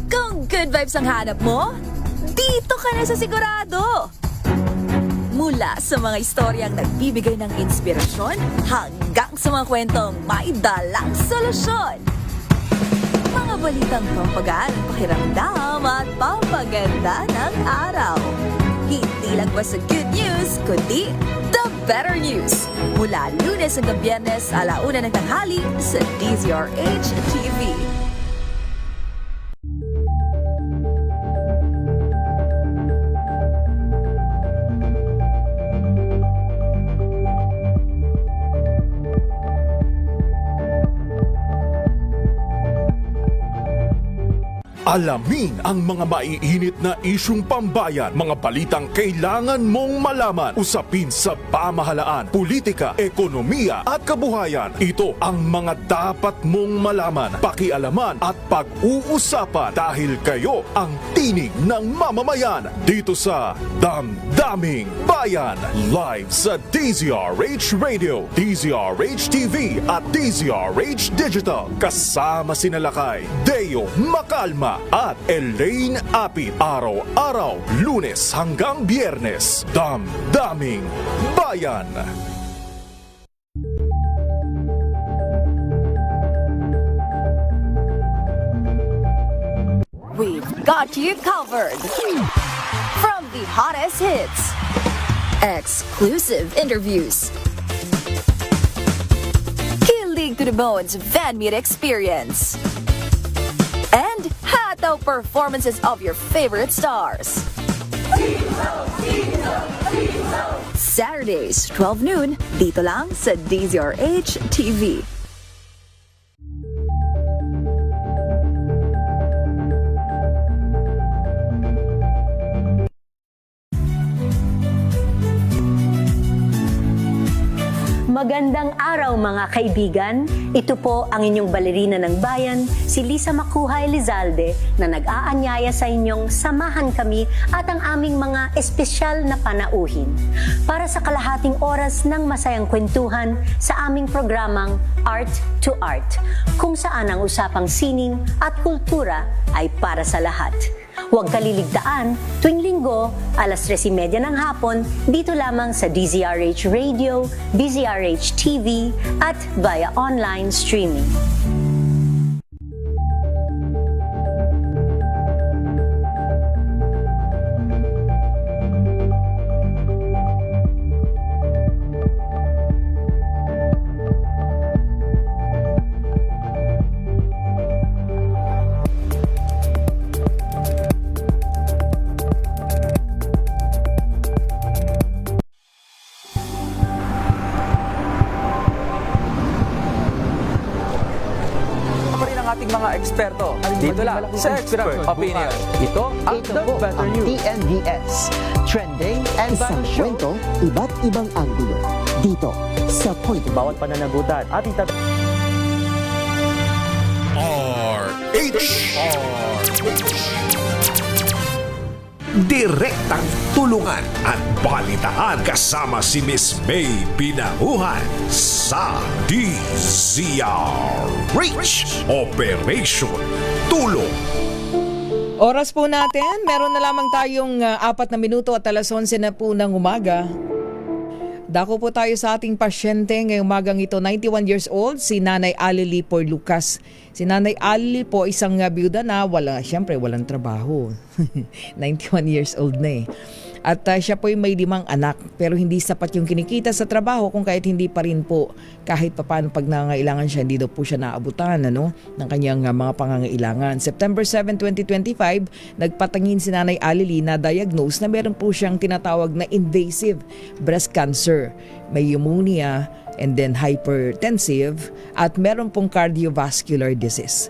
Kung good vibes ang hanap mo, dito ka na sa Sigurado! Mula sa mga istoryang nagbibigay ng inspirasyon hanggang sa mga kwentong may dalang solusyon. Mga balitang pampagaan, pakiramdam at pampaganda ng araw. Hindi lang ba sa good news, kundi the better news. Mula Lunes hanggang Biyernes, 1:00 ng tanghali sa DZRH TV.
Alamin ang mga maiinit na isyung pambayan, mga balitang kailangan mong malaman, usapin sa pamahalaan, politika, ekonomiya at kabuhayan. Ito ang mga dapat mong malaman, pakialaman at pag-uusapan dahil kayo ang tinig ng mamamayan dito sa Damdaming Bayan. Live sa DZRH Radio, DZRH TV at DZRH Digital. Kasama sina Lakay, Deo Macalma at Elaine Apit. Araw-araw, Lunes hanggang Biyernes. Damdaming Bayan.
We've got you covered. From the hottest hits, exclusive interviews, kilig to the bones fan meet experience, and hataw performances of your favorite stars. Saturdays, 12 noon, dito lang sa DZRH TV.
Magandang araw mga kaibigan. Ito po ang inyong balerina ng bayan, si Lisa Makuha Elizalde, na nag-aanyaya sa inyong samahan kami at ang aming mga espesyal na panauhin para sa kalahating oras ng masayang kwentuhan sa aming programang Art to Art, kung saan ang usapang sining at kultura ay para sa lahat. Huwag kaliligtaan, tuwing linggo, alas 3:30 ng hapon, dito lamang sa DZRH Radio, DZRH TV, at via online streaming.
mga eksperto. Dito lang sa Expert Opinion. Ito ang The Better News.
TNVS. Trending and
Isang
Value Show.
kwento,
Iba't ibang anggulo. Dito sa Point of
bawat pananagutan at
Direktang tulungan at balitaan kasama si Miss May Pinahuhan sa DZRH Operation Tulong.
Oras po natin, meron na lamang tayong 4 na minuto at alas 11 na po ng umaga. Dako po tayo sa ating pasyente ngayong umagang ito, 91 years old, si Nanay Alili Por Lucas. Si Nanay Alili po isang byuda na walang trabaho. 91 years old na eh. At siya po ay may 5 anak pero hindi sapat yung kinikita sa trabaho kung kahit hindi pa rin po kahit papaano pag nangangailangan siya, hindi daw po siya naabutan ng kanyang mga pangangailangan. September 7, 2025, nagpatangin si Nanay Alili na diagnose na meron po siyang tinatawag na invasive breast cancer. May pneumonia and then hypertensive at meron pong cardiovascular disease.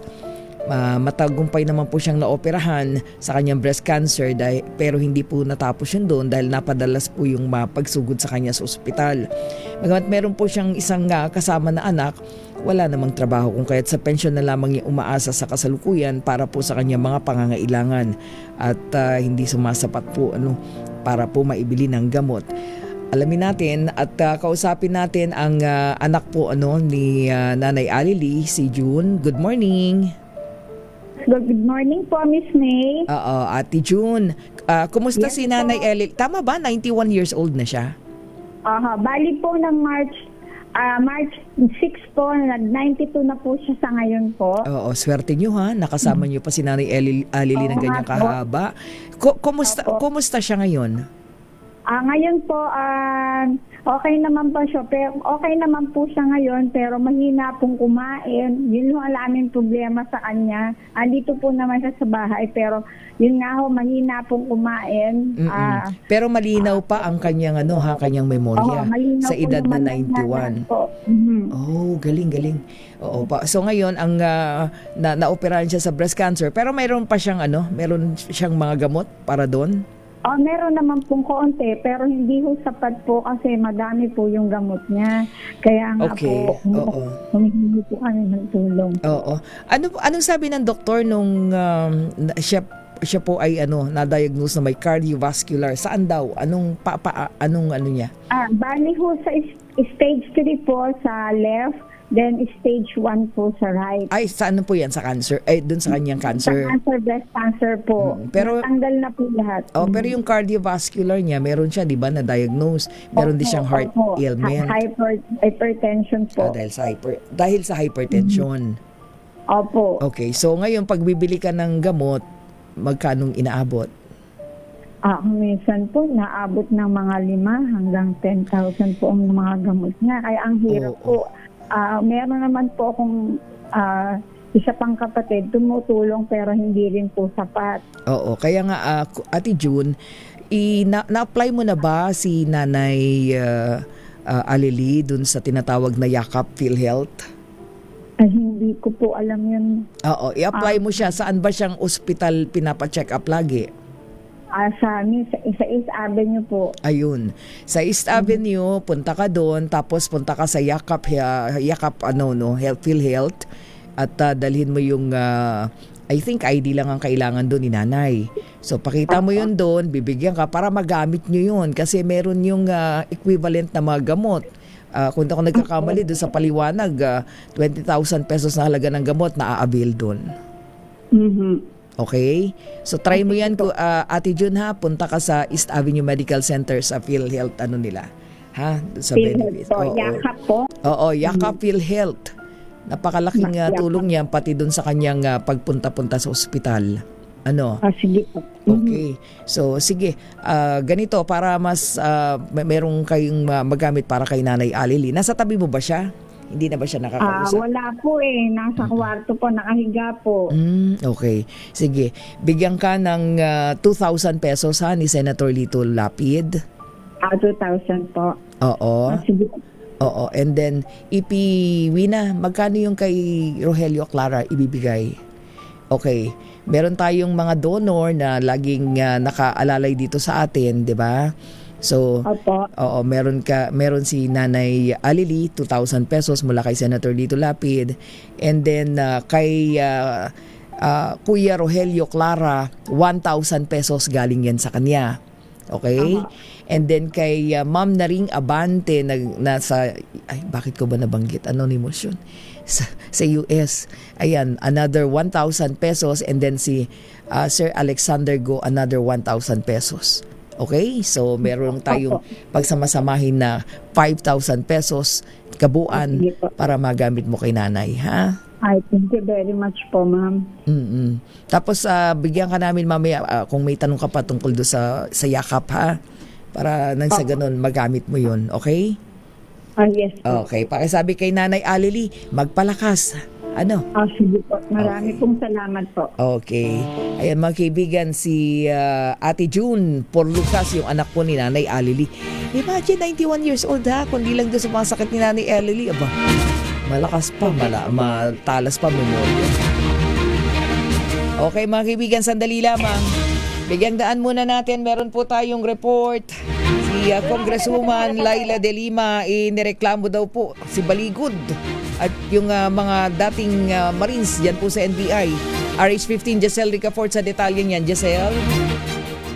Matagumpay naman po siyang naoperahan sa kanyang breast cancer pero hindi po natapos yun doon dahil napadalas po yung pagsugod sa kanya sa ospital. Bagamat meron po siyang isang kasama na anak, wala namang trabaho kung kaya't sa pensyon na lamang yung umaasa sa kasalukuyan para po sa kanyang mga pangangailangan at hindi sumasapat po para po maibili ng gamot. Alamin natin at kausapin natin ang anak po ni Nanay Alili, si June. Good morning.
Good morning po, Miss May.
Oo, Ate June. Kumusta si Nanay Alili? Tama ba? 91 years old na siya?
Bali po ng March 6 po, nag-92 na po siya sa ngayon po.
Oo, swerte niyo ha. Nakasama niyo pa si Nanay Alili ng ganyang kahaba. Kumusta siya ngayon?
Ngayon po, okay naman po siya. Pero okay naman po siya ngayon, pero mahina pong kumain. Yun yung alaming problema sa kanya. Andito po naman siya sa bahay, pero yun nga ho, mahina pong kumain.
Pero malinaw pa ang kanyang kanyang memorya sa edad na 91. Oh, galing. Oo pa. So ngayon ang naoperahan siya sa breast cancer, pero mayroon pa siyang meron siyang mga gamot para doon.
Meron naman pong konti, pero hindi ho sapat po kasi madami po yung gamot niya. Kaya nga po, humihingi po kami ng tulong. Oo.
Anong sabi ng doktor nung siya po ay na-diagnose na may cardiovascular? Saan daw? Anong niya?
Bali ho sa stage 3 po sa left, then stage 1 po sa right.
Ay, saan po yan? Sa cancer? Doon sa kanyang cancer?
Sa cancer, breast cancer po.
Pero
natanggal na po lahat.
Pero yung cardiovascular niya, meron siya, di ba, na-diagnose. Meron din siyang heart ailment.
Hypertension po.
Dahil sa hypertension.
Opo.
Okay, so ngayon, pag bibili ka ng gamot, magkanong inaabot?
Minsan po, naabot ng mga 5 hanggang 10,000 po ang mga gamot niya. Kaya ang hirap po. Meron naman po akong isa pang kapatid, tumutulong pero hindi rin po sapat.
Oo, kaya nga Ate June, na-apply mo na ba si Nanay Alili dun sa tinatawag na Yakap PhilHealth?
Hindi ko po alam yun.
Oo, i-apply mo siya. Saan ba siyang ospital pinapacheck up lagi?
Sa East Avenue po.
Ayun. Sa East Avenue, punta ka doon, tapos punta ka sa Yakap PhilHealth at dalhin mo yung I think ID lang ang kailangan doon ni Nanay. So pakita mo yun doon, bibigyan ka para magamit nyo yun kasi meron yung equivalent na mga gamot. Kung ako nagkakamali doon sa paliwanag, 20,000 pesos na halaga ng gamot na a-avail doon. Okay? So try mo yan, Ate June ha, punta ka sa East Avenue Medical Center sa PhilHealth nila. Ha? Sa benefit.
Yakap po?
Oo, Yakap PhilHealth. Napakalaking tulong niya pati doon sa kanyang pagpunta-punta sa ospital.
Sige po.
Okay. So sige, ganito para mas merong kayong magamit para kay Nanay Alili. Nasa tabi mo ba siya? Hindi na ba siya nakakausap?
Wala po nasa kwarto po, nakahiga po.
Okay. Sige, bigyan ka ng 2,000 pesos ha ni Senator Lito Lapid.
2,000 po.
Oo.
Sige.
Oo, and then Wina, magkano yung kay Rogelio Clara ibibigay? Okay. Meron tayong mga donor na laging nakaalalay dito sa atin, 'di ba? So, oo, meron si Nanay Alili, 2,000 pesos mula kay Senator Lito Lapid. And then kay Kuya Rogelio Clara, 1,000 pesos galing yan sa kanya. Okay? And then kay Ma'am Naring Abante bakit ko ba nabanggit? Anonymous yun. Sa US. Ayan, another 1,000 pesos, and then si Sir Alexander Go, another 1,000 pesos. Okay? So, meron tayong pagsamasamahin na 5,000 pesos kabuuan para magamit mo kay nanay, ha?
Ay, thank you very much po, ma'am.
Tapos, bigyan ka namin mamaya kung may tanong ka pa tungkol doon sa yakap, ha? Para nang sa ganun, magamit mo yun. Okay?
Yes po.
Okay. Pakisabi kay Nanay Alili, magpalakas. Ano?
Sige po. Marami pong salamat po.
Okay. Ayan mga kaibigan, si Ate June Porlucas, yung anak po ni Nanay Alili. Imagine, 91 years old ha, kundi lang doon sa mga sakit ni Nanay Alili. Aba, malakas pa, matalas pa memorya. Okay mga kaibigan, sandali lamang. Bigyang daan muna natin, meron po tayong report. Si Congresswoman Laila De Lima, nireklamo daw po si Baligod at yung mga dating Marines dyan po sa NBI. RH15, Giselle Ricafort sa detalye niyan. Giselle?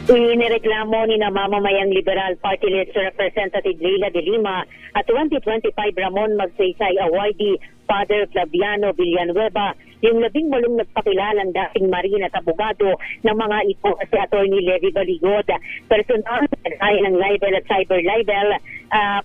Inireklamo ni na mamamayang Liberal Party List Representative Laila De Lima at 2025 Ramon Magsaysay awardee Father Flaviano Villanueva yung 18 nagpakilalang dating Marine at abogado ng mga ito si Attorney Levi Baligod. Personal ay ng libel at cyber libel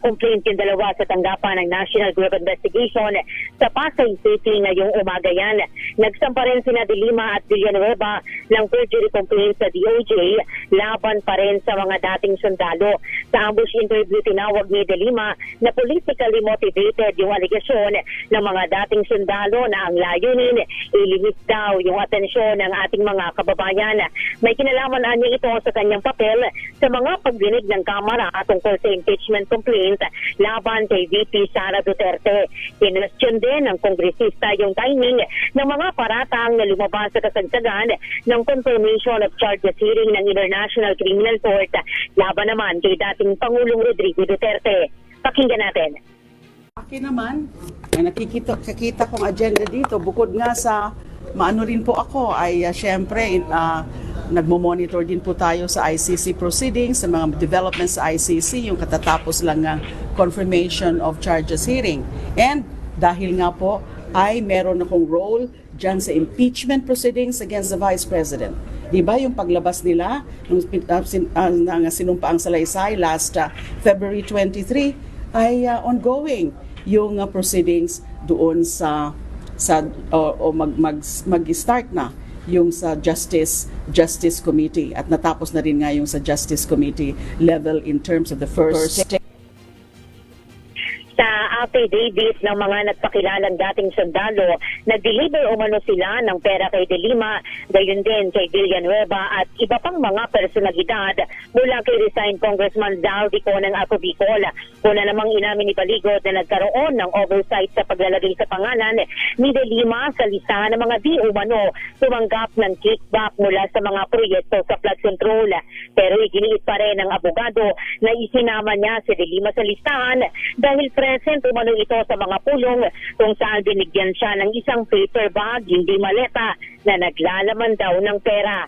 complaint yung dalawa sa tanggapan ng National Bureau of Investigation sa Pasay City ngayong umaga yan. Nagsampa rin sina De Lima at Villanueva ng perjury complaint sa DOJ laban pa rin sa mga dating sundalo. Sa ambush interview tinawag ni De Lima na politically motivated yung aligasyon ng mga dating sundalo na ang layunin ilimit daw yung atensyon ng ating mga kababayan. May kinalaman niya ito sa kanyang papel sa mga pagdinig ng Kamara tungkol sa impeachment complaint laban kay VP Sara Duterte. Kinwestiyon din ng kongresista yung timing ng mga paratang na lumabas sa kasagsagan ng confirmation of charges hearing ng International Criminal Court laban naman kay dating Pangulong Rodrigo Duterte. Pakinggan natin.
Akin naman, nakikita kong agenda dito, bukod nga sa maano rin po ako, ay syempre nagmo-monitor din po tayo sa ICC proceedings, sa mga developments sa ICC, yung katatapos lang ng confirmation of charges hearing. And dahil nga po ay meron akong role dyan sa impeachment proceedings against the Vice President. Diba yung paglabas nila nung sinumpaang salaysay last February 23 ay ongoing yung proceedings doon mag-start na yung sa Justice Committee at natapos na rin nga yung sa Justice Committee level in terms of the first
Sa affidavit ng mga nagpakilalang dating sundalo, nag-deliver umano sila ng pera kay De Lima, gayon din kay Villanueva at iba pang mga personalidad mula kay resigned Congressman Zaldi ko ng Ako Bicol. Una namang inamin ni Baligod na nagkaroon ng oversight sa paglalagay sa pangalan ni De Lima sa listahan ng mga di umano tumanggap ng kickback mula sa mga proyekto sa flood control. Pero iginiit pa rin ng abogado na isinama niya si De Lima sa listahan dahil present umano ito sa mga pulong kung saan binigyan siya ng isang paper bag, hindi maleta, na naglalaman daw ng pera.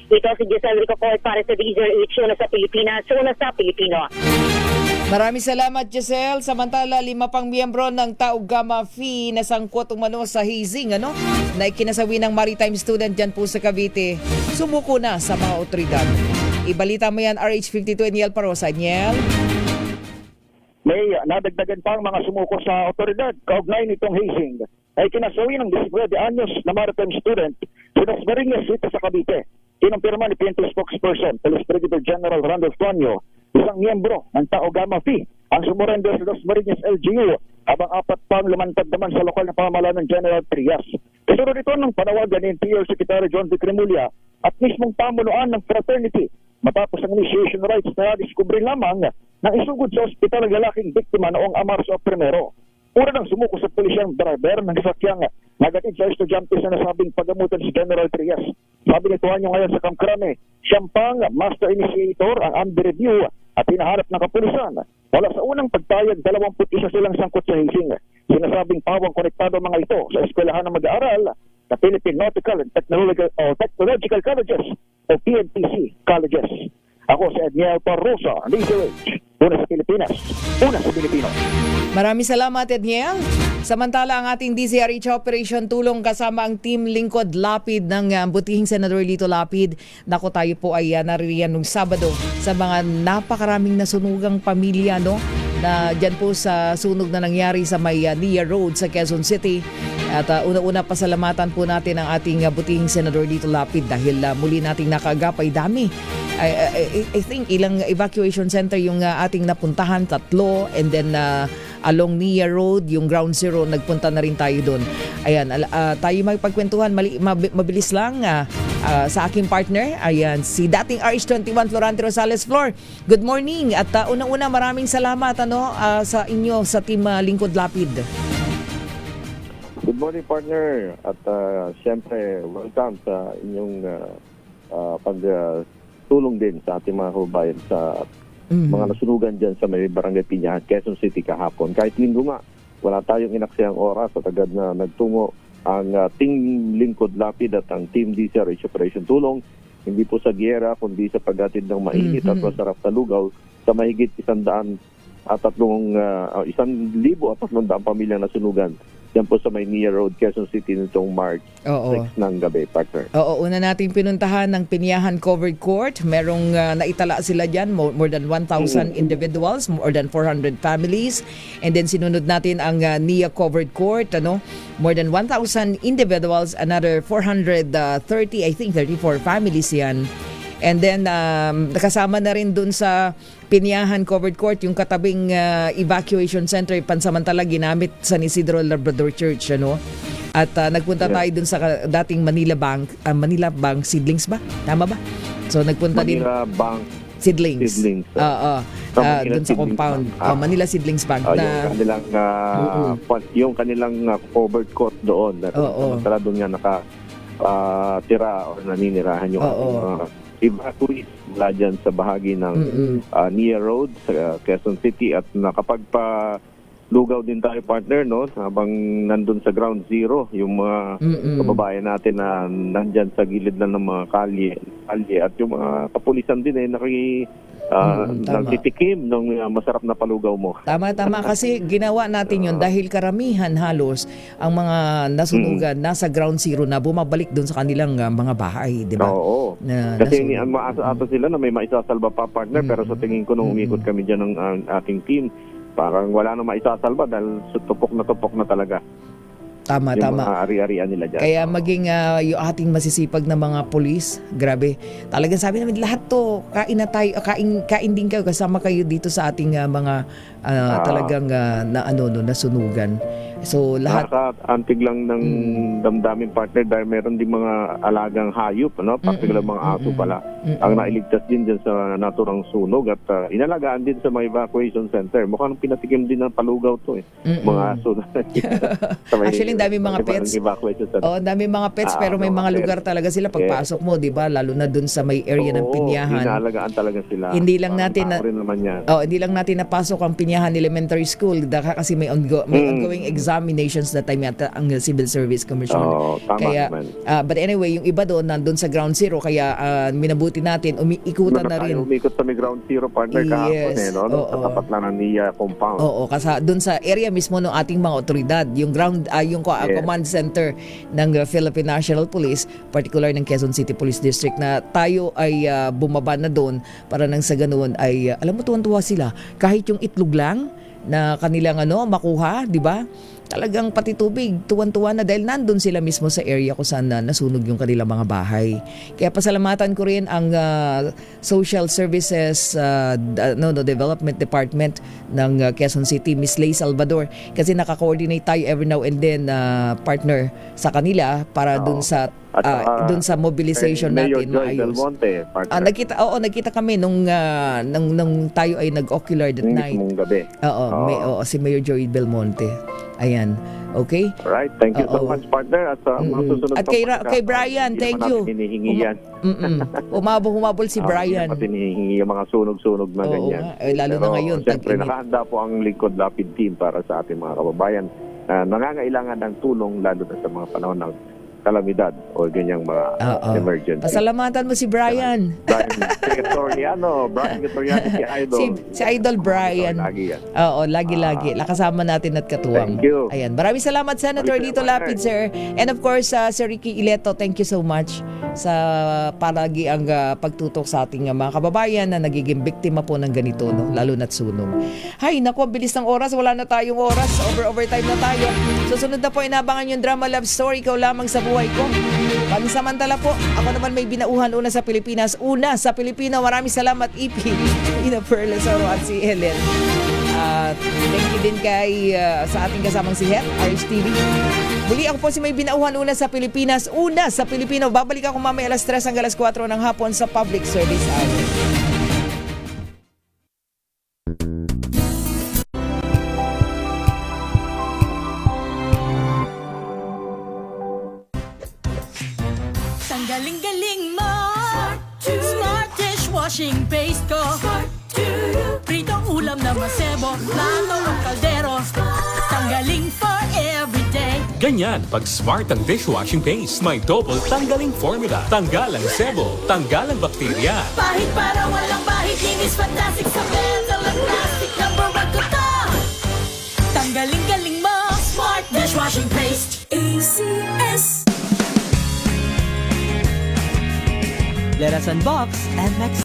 Ito si Giselle Ricafort para sa DZRH, una sa Pilipinas, una sa Pilipino.
Maraming salamat, Giselle. Samantala, 5 pang miyembro ng Tau Gamma Phi na sangkot umano sa hazing, na ikinasawi ng maritime student dyan po sa Cavite, sumuko na sa mga otoridad. Ibalita mo yan, RH52 Niel Parosa. Niel?
May nadagdagan pang mga sumuko sa otoridad kaugnay nitong hazing ay kinasawi ng 19 anyos na maritime student sa Dasmariñas City sa Cavite. Kinumpirma ni PNP spokesperson, Police Brigadier General Randolph Tonyo, isang miyembro ng Tau Gamma Phi ang sumurrender sa Dasmariñas LGU habang 4 pang lumantad naman sa lokal na pamahalaan ng General Trias. Kasunod ito ng panawagan ni NTR Secretary John V. Cremulya at mismong pamunuan ng fraternity matapos ang initiation rites na diskubre lamang na isugod sa ospital ang lalaking biktima noong Marso 1. Una nang sumuko sa pulisyang driver ng sasakyang nagatid sa estudyante sa nasabing pagamutan si General Trias. Sabi ni Tuanyo ngayon sa Kamkrame, siyang pang master initiator ang under review at hinaharap ng kapulisan. Wala sa unang pagtayag, 21 silang sangkot sa hazing. Sinasabing pawang konektado mga ito sa eskwelahan ng mag-aaral na Philippine Nautical and Technological Colleges o PNPC Colleges. Ako si Edniel Parrosa, DZRH. Una sa Pilipinas, una sa Pilipino.
Maraming salamat, Edniel. Samantala, ang ating DZRH Operation Tulong kasama ang Team Lingkod Lapid ng butihing Senador Lito Lapid. Nako, tayo po ay naririyan nung Sabado sa mga napakaraming nasunugang pamilya, no? Na dyan po sa sunog na nangyari sa may Nia Road sa Quezon City. At una-una pasalamatan po natin ang ating butihing Senador Lito Lapid dahil muli nating nakaagapay dami. I think ilang evacuation center yung ating napuntahan, 3, and then along Nia Road, yung ground zero, nagpunta na rin tayo doon. Ayan, tayo magpagkwentuhan, mabilis lang sa aking partner, ayan, si dating RH21 Florante Rosales. Flor, good morning at unang-una maraming salamat sa inyo sa Team Lingkod Lapid.
Good morning, partner, at siyempre welcome sa inyong pagtulong din sa ating mga kababayan sa mga nasunugan dyan sa may Barangay Piñahan, Quezon City kahapon. Kahit linggo nga, wala tayong inaksayang oras at agad na nagtungo ang Team Lingkod Lapid at ang Team DZRH Operation Tulong, hindi po sa giyera, kundi sa paghatid ng mainit at masarap na lugaw sa mahigit 100 at 1,300 pamilyang nasunugan. Yan po sa may Nia Road, Quezon City nitong March 6 ng gabi, partner.
Oo, una nating pinuntahan ng Piniahan Covered Court. Merong naitala sila dyan, more than 1,000 individuals, more than 400 families. And then sinunod natin ang Nia Covered Court, more than 1,000 individuals, another 430, I think 34 families yan. And then nakasama na rin dun sa Piniahan Covered Court yung katabing evacuation center pansamantala ginamit San Isidro Labrador Church, At nagpunta tayo dun sa dating Manila Bank Seedlings ba? Tama ba? So nagpunta
Manila Bank
Seedlings. Dun sa compound. Manila Seedlings Bank.
Yung kanilang covered court doon. Samantala doon nga nakatira o naninirahan yung evacuees mula dyan sa bahagi ng Nia Road sa Quezon City at nakapagpalugaw din tayo, partner, habang nandun sa ground zero yung mga kababayan natin na nandyan sa gilid lang ng mga kalye at yung mga kapulisan din nagtitikim ng masarap na palugaw mo.
Tama kasi ginawa natin yun dahil karamihan halos ang mga nasunugan nasa ground zero na bumabalik doon sa kanilang mga bahay, di ba?
Oo. Kasi maasa sila na may maisasalba pa, partner, pero sa tingin ko nung umikot kami dyan ng ating team, parang wala na maisasalba dahil tupok na talaga.
Tama.
Mga ari-arian nila dyan.
Kaya maging yung ating masisipag na mga polis, grabe. Talagang sabi namin, lahat to, kain na tayo, kain din kayo, kasama kayo dito sa ating mga talagang nasunugan. So lahat
antig lang ng damdamin, partner, dahil meron din mga alagang hayop, particular mga aso pala ang nailigtas din dyan sa naturang sunog at inalagaan din sa mga evacuation center. Mukhang pinatikim din ng palugaw to mga aso.
Actually, dami mga pets. Dami mga pets, pero may mga lugar talaga sila pagpasok mo, di ba? Lalo na dun sa may area ng Piniahan.
Inaalagaan talaga sila.
Hindi lang natin napasok ang Piniahan Elementary School kasi may ongoing examinations na time yata ang Civil Service Commission. Kaya but anyway, yung iba doon nandun sa ground zero, kaya minabuti natin umikutan na rin.
Umikot sa may ground zero, partner, kahapon sa tapat lang ng NIA compound.
Kasi doon sa area mismo ng ating mga otoridad, yung command center ng Philippine National Police, particular ng Quezon City Police District, na tayo ay bumaba na doon para nang sa ganoon ay alam mo, tuwan-tuwa sila kahit yung itlog lang na kanilang makuha, di ba? Talagang pati tubig, tuwan-tuwa na dahil nandun sila mismo sa area kung saan nasunog yung kanilang mga bahay. Kaya pasalamatan ko rin ang Social Services Development Department ng Quezon City, Miss Lay Salvador, kasi naka-coordinate tayo every now and then, partner, sa kanila para dun sa
At saka,
dun sa mobilization
Mayor
natin,
Joy
maayos.
Del Monte, partner.
Nagkita kami nung tayo ay nag-ocular that
Yung
night.
mismong gabi.
Oo, si Mayor Joy Belmonte. Ayan. Okay?
Alright, thank you so much, partner. At sa mga susunod
At kay Brian, thank you.
Hindi naman natin hinihingi yan.
Humabol si Brian.
Hindi natin hinihingi yung mga sunog-sunog na
Oo
ganyan.
nga. Lalo na ngayon,
Siyempre,
tag-init.
nakahanda po ang Lingkod Lapid Team para sa ating mga kababayan na nangangailangan ng tulong lalo na sa mga panahon ng kalamidad o ganyang mga emergency.
Pasalamatan mo si Brian.
Brian Gatoriano, si Idol.
Si Idol Brian.
Lagi yan.
Oo, lagi-lagi. Nakasama natin at katuwang.
Thank you.
Ayan. Maraming salamat, Senator Lito Lapid, sir. And of course, Sir Ricky Ileto, thank you so much sa palagi ang pagtutok sa ating mga kababayan na nagiging biktima po ng ganito, no? Lalo na't sunog. Hay, naku, bilis ng oras. Wala na tayong oras. Overtime na tayo. Susunod na po, inabangan yung drama love story. Ikaw lamang sa buhay ko. Pansamantala po, ako naman may binauhan una sa Pilipinas. Una sa Pilipino. Maraming salamat, EP. Ina Perles Oro at si Helen. Thank you din kay sa ating kasamang si Het, RHTV. Muli ako po si may binauhan una sa Pilipinas. Una sa Pilipino. Babalik ako mamaya alas 3 hanggang alas 4 ng hapon sa Public Service Hour.
Galing-galing mo, Smart dishwashing paste ko, pritong ulam na masebo, plato o kaldero, tanggaling for everyday.
Ganyan, pag Smart ang dishwashing paste, may double tanggaling formula. Tanggal ang sebo, tanggal ang bakterya.
Pahit para walang bahid, linis fantastic sa metal at plastic, number 1 ko to. Tanggaling-galing mo, Smart dishwashing paste. ACS.
Let us unbox and next